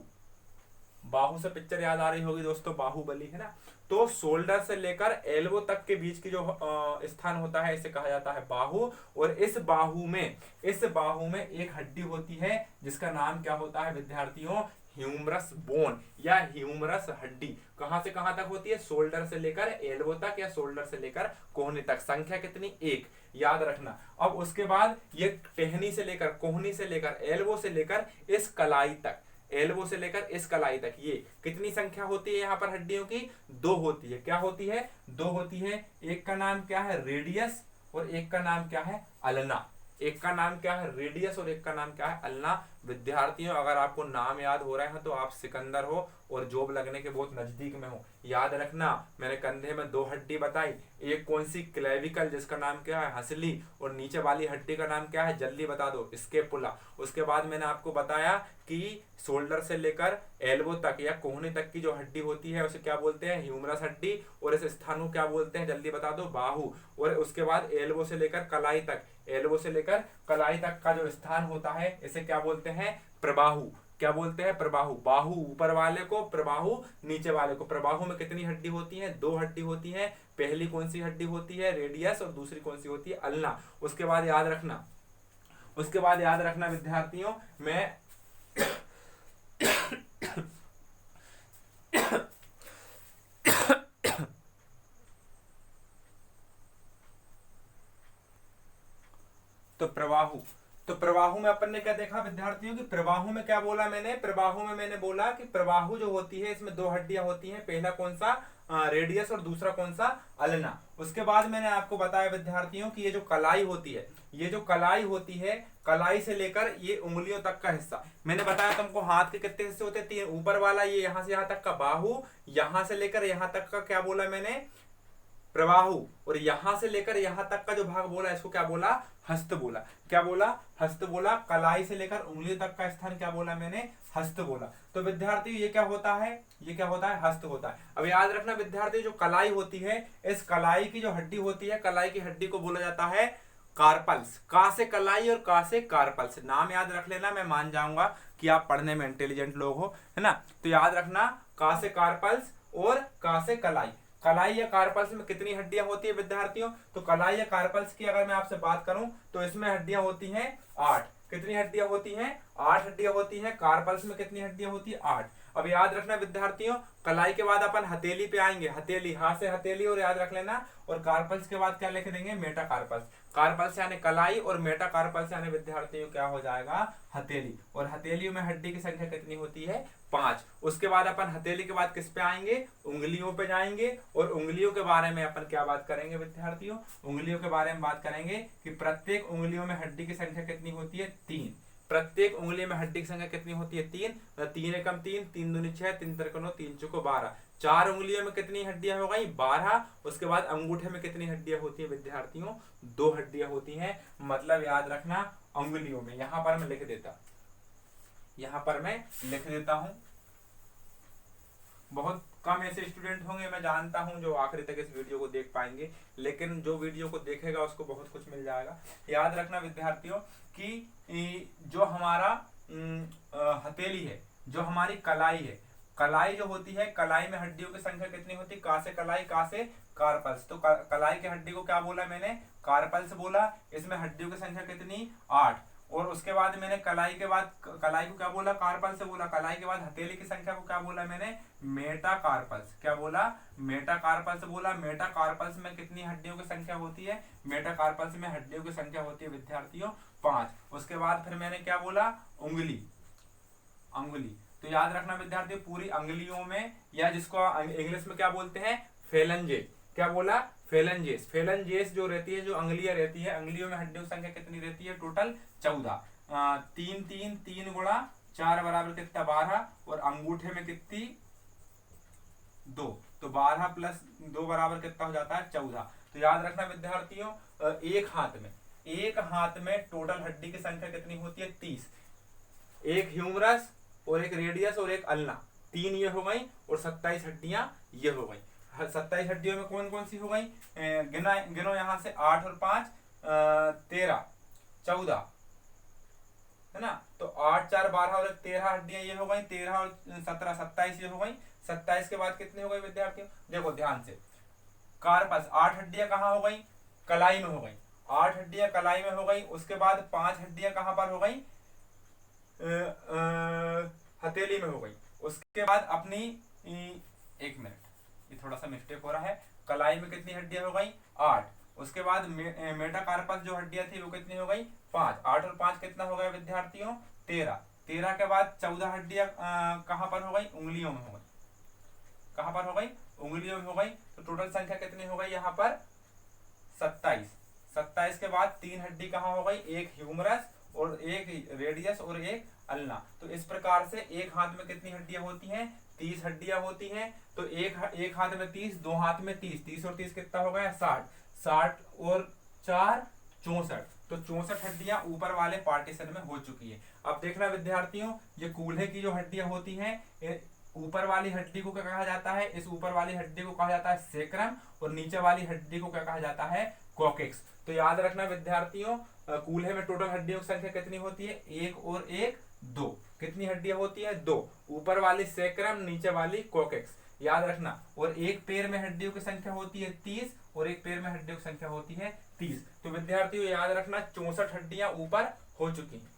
बाहु से पिक्चर याद आ रही होगी दोस्तों, बाहुबली, है ना। तो शोल्डर से लेकर एल्बो तक के बीच की जो स्थान होता है, इसे कहा जाता है बाहु। और इस बाहु में एक हड्डी होती है जिसका नाम क्या होता है विद्यार्थियों, ह्यूमरस बोन या ह्यूमरस हड्डी। कहां से कहां तक होती है, शोल्डर से लेकर एल्बो तक या शोल्डर से लेकर कोहनी तक। संख्या कितनी, 1, याद रखना। अब उसके बाद ये टहनी से लेकर, कोहनी से लेकर, एल्बो से लेकर इस कलाई तक, एल्बो से लेकर इस कलाई तक, ये कितनी संख्या होती है यहाँ पर हड्डियों की, 2 होती है। क्या होती है, 2 होती है। एक का नाम क्या है, रेडियस, और एक का नाम क्या है, अल्ना। एक का नाम क्या है, रेडियस, और एक का नाम क्या है, अल्ना। विद्यार्थियों अगर आपको नाम याद हो रहे हैं तो आप सिकंदर हो और जॉब लगने के बहुत नजदीक में हो। याद रखना, मैंने कंधे में 2 हड्डी बताई, एक कौन सी, क्लेविकल, जिसका नाम क्या है, हंसली, और नीचे वाली हड्डी का नाम क्या है, जल्दी बता दो, स्कैपुला। उसके बाद मैंने आपको बताया कि शोल्डर से लेकर एल्बो तक या कोहनी तक की जो हड्डी होती है उसे क्या बोलते हैं, ह्यूमरस हड्डी, और इस स्थान को क्या बोलते हैं, जल्दी बता दो, बाहु। और उसके बाद एल्बो से लेकर कलाई तक, एल्बो से लेकर कलाई तक का जो स्थान होता है, इसे क्या बोलते हैं, प्रबाहु। क्या बोलते हैं, प्रबाहु। बाहु ऊपर वाले को, प्रबाहु नीचे वाले को। प्रबाहु में कितनी हड्डी होती है, 2 हड्डी होती है। पहली कौन सी हड्डी होती है, रेडियस, और दूसरी कौन सी होती है, अल्ना। उसके बाद याद रखना विद्यार्थियों, मैं तो प्रवाहु में अपन ने क्या देखा विद्यार्थियों की, प्रवाहु में क्या बोला मैंने, प्रवाहु में मैंने बोला कि प्रवाहु जो होती है इसमें 2 हड्डियां होती हैं। पहला कौन सा, रेडियस, और दूसरा कौन सा, अल्ना। उसके बाद मैंने आपको बताया विद्यार्थियों कि ये जो कलाई होती है, ये जो कलाई होती है, कलाई से लेकर ये उंगलियों तक का हिस्सा, मैंने बताया तुमको हाथ के कितने हिस्से होते हैं, 3। ऊपर वाला ये यहाँ से यहाँ तक का बाहु, यहाँ से लेकर यहाँ तक का क्या बोला मैंने, प्रवाहु, और यहां से लेकर यहां तक का जो भाग बोला इसको क्या बोला, हस्त बोला। क्या बोला, हस्त बोला। कलाई से लेकर उंगली तक का स्थान क्या बोला मैंने, हस्त बोला। तो विद्यार्थी ये क्या होता है, ये क्या होता है, हस्त होता है। अब याद रखना विद्यार्थी, जो कलाई होती है, इस कलाई की जो हड्डी होती है, कलाई की हड्डी को बोला जाता है कार्पल्स। का से कलाई और का से कार्पल्स। नाम याद रख लेना, मैं मान जाऊंगा कि आप पढ़ने में इंटेलिजेंट लोग हो, है ना। तो याद रखना, का से कार्पल्स और का से कलाई। कलाई या कार्पल्स में कितनी हड्डियां होती है विद्यार्थियों, तो कलाई या कार्पल्स की अगर मैं आपसे बात करूं तो इसमें हड्डियां होती हैं 8। कितनी हड्डियां होती हैं, 8 हड्डियां होती हैं। कार्पल्स में कितनी हड्डियां होती है, 8। अब याद रखना विद्यार्थियों, कलाई के बाद अपन हथेली पे आएंगे, हथेली, हाथ से हथेली, और याद रख लेना, और कार्पल्स के बाद क्या लिख देंगे, मेटाकार्पल्स। कार्पल्स यानी कलाई, और मेटाकार्पल्स यानी विद्यार्थियों क्या हो जाएगा, हथेली। और हथेलियों में हड्डी की संख्या कितनी होती है, 5। उसके बाद अपन हथेली के बाद किस पे आएंगे, उंगलियों पे जाएंगे, और उंगलियों के बारे में अपन क्या बात करेंगे विद्यार्थियों, उंगलियों के बारे में बात करेंगे कि प्रत्येक उंगलियों में हड्डी की संख्या कितनी होती है, 3। प्रत्येक उंगली में हड्डी की संख्या कितनी होती है? 3। 3 एकम 3, 3 दूनी 6, 3 तिरक 9, 3 चौको 12। 4 उंगलियों में कितनी हड्डियां हो गई? 12। उसके बाद अंगूठे में कितनी हड्डियां होती है विद्यार्थियों? 2 हड्डियां होती हैं। मतलब याद रखना उंगलियों में, यहां पर मैं लिख देता हूं। बहुत कम ऐसे स्टूडेंट होंगे मैं जानता हूं जो आखिरी तक इस वीडियो को देख पाएंगे, लेकिन जो वीडियो को देखेगा उसको बहुत कुछ मिल जाएगा। याद रखना विद्यार्थियों कि जो हमारा हथेली है, जो हमारी कलाई है, कलाई जो होती है, कलाई में हड्डियों की संख्या कितनी होती है? का से कलाई, का से कार्पल्स। तो कलाई की हड्डी को क्या बोला मैंने? कार्पल्स बोला। इसमें हड्डियों की संख्या कितनी? 8। और उसके बाद मैंने कलाई को क्या बोला? कार्पल्स से बोला। कलाई के बाद हथेली की संख्या को क्या बोला मैंने? मेटाकार्पल्स। क्या बोला? मेटाकार्पल्स बोला। मेटाकार्पल्स में कितनी हड्डियों की संख्या होती है? मेटाकार्पल्स में हड्डियों की संख्या होती है विद्यार्थियों 5। उसके बाद फिर मैंने क्या बोला? अंगुली। तो याद रखना विद्यार्थियों, पूरी अंगुलियों में, या जिसको इंग्लिश में क्या बोलते हैं? फेलेंजेस। क्या बोला? फेलेंजेस। फेलेंजेस जो रहती है, जो अंगुलियां रहती है, अंगुलियों में हड्डियों की संख्या कितनी रहती है? टोटल 14। 3 गुणा 4 बराबर कितना? 12। और अंगूठे में कितनी? 2। तो 12 प्लस 2 बराबर कितना हो जाता है? 14। तो याद रखना विद्यार्थियों, एक हाथ में टोटल हड्डी की संख्या कितनी होती है? 30। एक ह्यूमरस और एक रेडियस और एक अल्ना, 3 ये हो गई, और 27 हड्डियां ये हो गई। 27 हड्डियों में कौन कौन सी हो गई? गिनो यहां से। 8 और 5 13, 14 है ना। तो 8 4 12 और 13 हड्डियां ये हो गई। 13 और 17 27 ये हो गई। 27 के बाद कितने हो गए विद्यार्थियों? देखो ध्यान से, कार्पस 8 हड्डियां कहां हो गई? कलाई में हो गई। 8 हड्डियां कलाई में हो गई। उसके बाद 5 हड्डियां कहां पर हो गई? हथेली में हो गई। उसके बाद अपनी, एक मिनट, ये थोड़ा सा मिस्टेक हो रहा है। कलाई में कितनी हड्डियां हो गई? 8। उसके बाद मेटाकार्पस जो हड्डियां थी वो कितनी हो गई? 5। 8 और 5 कितना हो गया विद्यार्थियों? 13। 13 के बाद 14 हड्डियां कहां पर हो गई? उंगलियों में हो गई। कहां पर हो गई? उंगलियों में हो गई। तो टोटल संख्या कितनी हो गई यहाँ पर? 27। 27 के बाद 3 हड्डी कहां हो गई? एक ह्यूमरस और एक रेडियस और एक अल्ना। तो इस प्रकार से एक हाथ में कितनी हड्डियां होती हैं? 30 हड्डियां होती हैं। तो एक हाथ में 30, 2 हाथ में 30, 30 और 30 कितना हो गया? 60। 60 और 4 64। तो 64 हड्डियां ऊपर वाले पार्टीशन में हो चुकी है। अब देखना विद्यार्थियों, ये कूल्हे की जो हड्डियां होती हैं, ऊपर वाली हड्डी को क्या कहा जाता है? इस ऊपर वाली हड्डी को कहा जाता है सेक्रम, और नीचे वाली हड्डी को क्या कहा जाता है? कोकेक्स। तो याद रखना विद्यार्थियों, कूल्हे में टोटल हड्डियों की संख्या कितनी होती है? 1 और 1 2। कितनी हड्डियां होती है? 2। ऊपर वाली सेक्रम, नीचे वाली कोकेक्स। याद रखना। और एक पैर में हड्डियों की संख्या होती है 30, और एक पैर में हड्डियों की संख्या होती है 30। तो विद्यार्थियों याद रखना, 64 हड्डियां ऊपर हो चुकी हैं।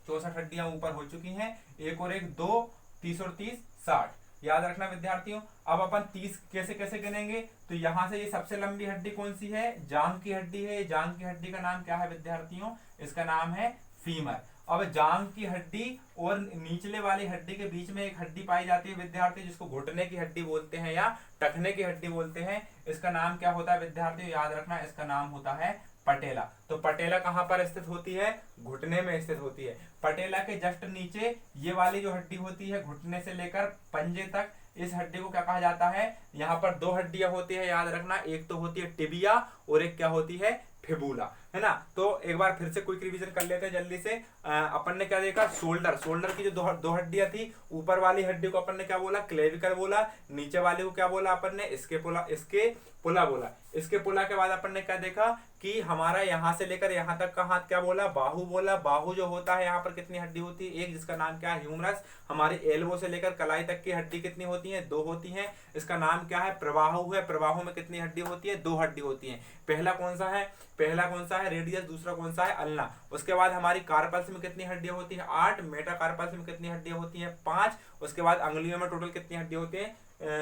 64 हड्डियां ऊपर हो चुकी हैं। 1 और 1 2, 30 और 30 60। याद रखना विद्यार्थियों। अब अपन 30 कैसे कैसे गिनेंगे? तो यहां से ये सबसे लंबी हड्डी कौन सी है? जांघ की हड्डी है। जांघ की हड्डी का नाम क्या है विद्यार्थियों? इसका नाम है फीमर। अब जांघ की हड्डी और निचले वाली हड्डी के बीच में एक हड्डी पाई जाती है विद्यार्थी, जिसको घुटने की हड्डी बोलते हैं या टखने की हड्डी बोलते हैं। इसका नाम क्या होता है विद्यार्थियों? याद रखना, इसका नाम होता है पटेला। तो पटेला कहां पर स्थित होती है? घुटने में स्थित होती है। पटेला के जस्ट नीचे ये वाली जो हड्डी होती है, घुटने से लेकर पंजे तक, इस हड्डी को क्या कहा जाता है? यहाँ पर 2 हड्डियां होती है, याद रखना। एक तो होती है टिबिया और एक क्या होती है? फिबुला, है ना। तो एक बार फिर से क्विक रिवीजन कर लेते हैं जल्दी से। अपन ने क्या देखा? शोल्डर की जो दो हड्डियां थी, ऊपर वाली हड्डी को अपन ने क्या बोला? क्लेविकल बोला। नीचे वाले को क्या बोला अपन ने? स्केपुला बोला। स्केपुला के बाद अपन ने क्या देखा कि हमारा यहां से लेकर यहां तक का हाथ क्या बोला? बाहु बोला। बाहु जो होता है, यहाँ पर कितनी हड्डी होती है? एक, जिसका नाम क्या है? ह्यूमरस। हमारी एल्बो से लेकर कलाई तक की हड्डी कितनी होती है? 2 होती है। इसका नाम क्या है? प्रबाहु है। प्रबाहु में कितनी हड्डी होती है? 2 हड्डी होती है। पहला कौन सा है? रेडियस। दूसरा कौन सा है? अल्ना। उसके बाद हमारी कार्पल्स में कितनी हड्डियां होती है? 8। मेटाकार्पल्स में कितनी हड्डियां होती है? 5। उसके बाद अंगुलियों में टोटल कितनी हड्डियां होती है?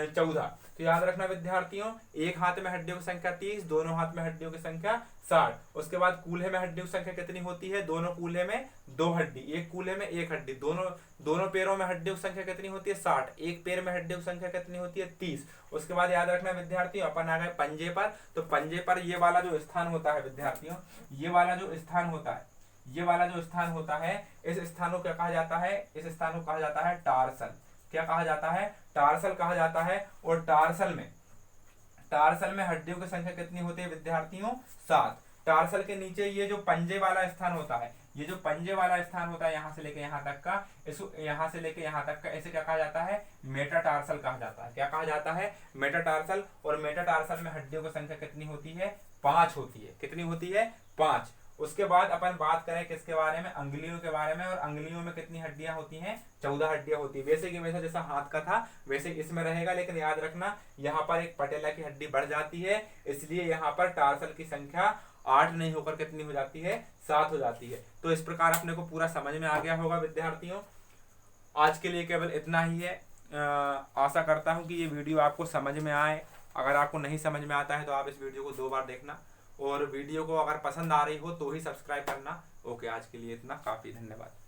14। तो याद रखना विद्यार्थियों, एक हाथ में हड्डियों की संख्या 30, दोनों हाथ में हड्डियों की संख्या 60। उसके बाद कूल्हे में हड्डियों की संख्या कितनी होती है? दोनों कूल्हे में 2 हड्डी, एक कूल्हे में 1 हड्डी। दोनों पैरों में हड्डियों की संख्या कितनी होती है? 60। एक पैर में हड्डियों की संख्या कितनी होती है? 30। उसके बाद याद रखना विद्यार्थियों, अपन आ गए पंजे पर। तो पंजे पर ये वाला जो स्थान होता है विद्यार्थियों, ये वाला जो स्थान होता है, ये वाला जो स्थान होता है, इस स्थान को क्या कहा जाता है, इस स्थान को कहा जाता है टार्सल। क्या कहा जाता है, टार्सल कहा जाता है। और टार्सल में हड्डियों की संख्या कितनी होती है विद्यार्थियों, 7। टार्सल के नीचे ये जो पंजे वाला स्थान होता है, ये जो पंजे वाला स्थान होता है यहाँ से लेके यहाँ तक का, इसको यहाँ से लेके यहाँ तक का, इसे क्या कहा जाता है, मेटाटार्सल कहा जाता है। क्या कहा जाता है, मेटाटार्सल। और मेटाटार्सल में हड्डियों की संख्या कितनी होती है, 5 होती है। कितनी होती है, 5। उसके बाद अपन बात करें किसके बारे में, अंगुलियों के बारे में। और अंगुलियों में कितनी हड्डियां होती हैं, 14 हड्डियां होती है। वैसे कि वैसा जैसा हाथ का था वैसे इसमें रहेगा, लेकिन याद रखना यहाँ पर एक पटेला की हड्डी बढ़ जाती है, इसलिए यहाँ पर टार्सल की संख्या 8 नहीं होकर कितनी हो जाती है, 7 हो जाती है। तो इस प्रकार अपने को पूरा समझ में आ गया होगा विद्यार्थियों। आज के लिए केवल इतना ही है। आशा करता हूँ कि ये वीडियो आपको समझ में आए। अगर आपको नहीं समझ में आता है तो आप इस वीडियो को 2 बार देखना, और वीडियो को अगर पसंद आ रही हो तो ही सब्सक्राइब करना। ओके, आज के लिए इतना काफ़ी, धन्यवाद।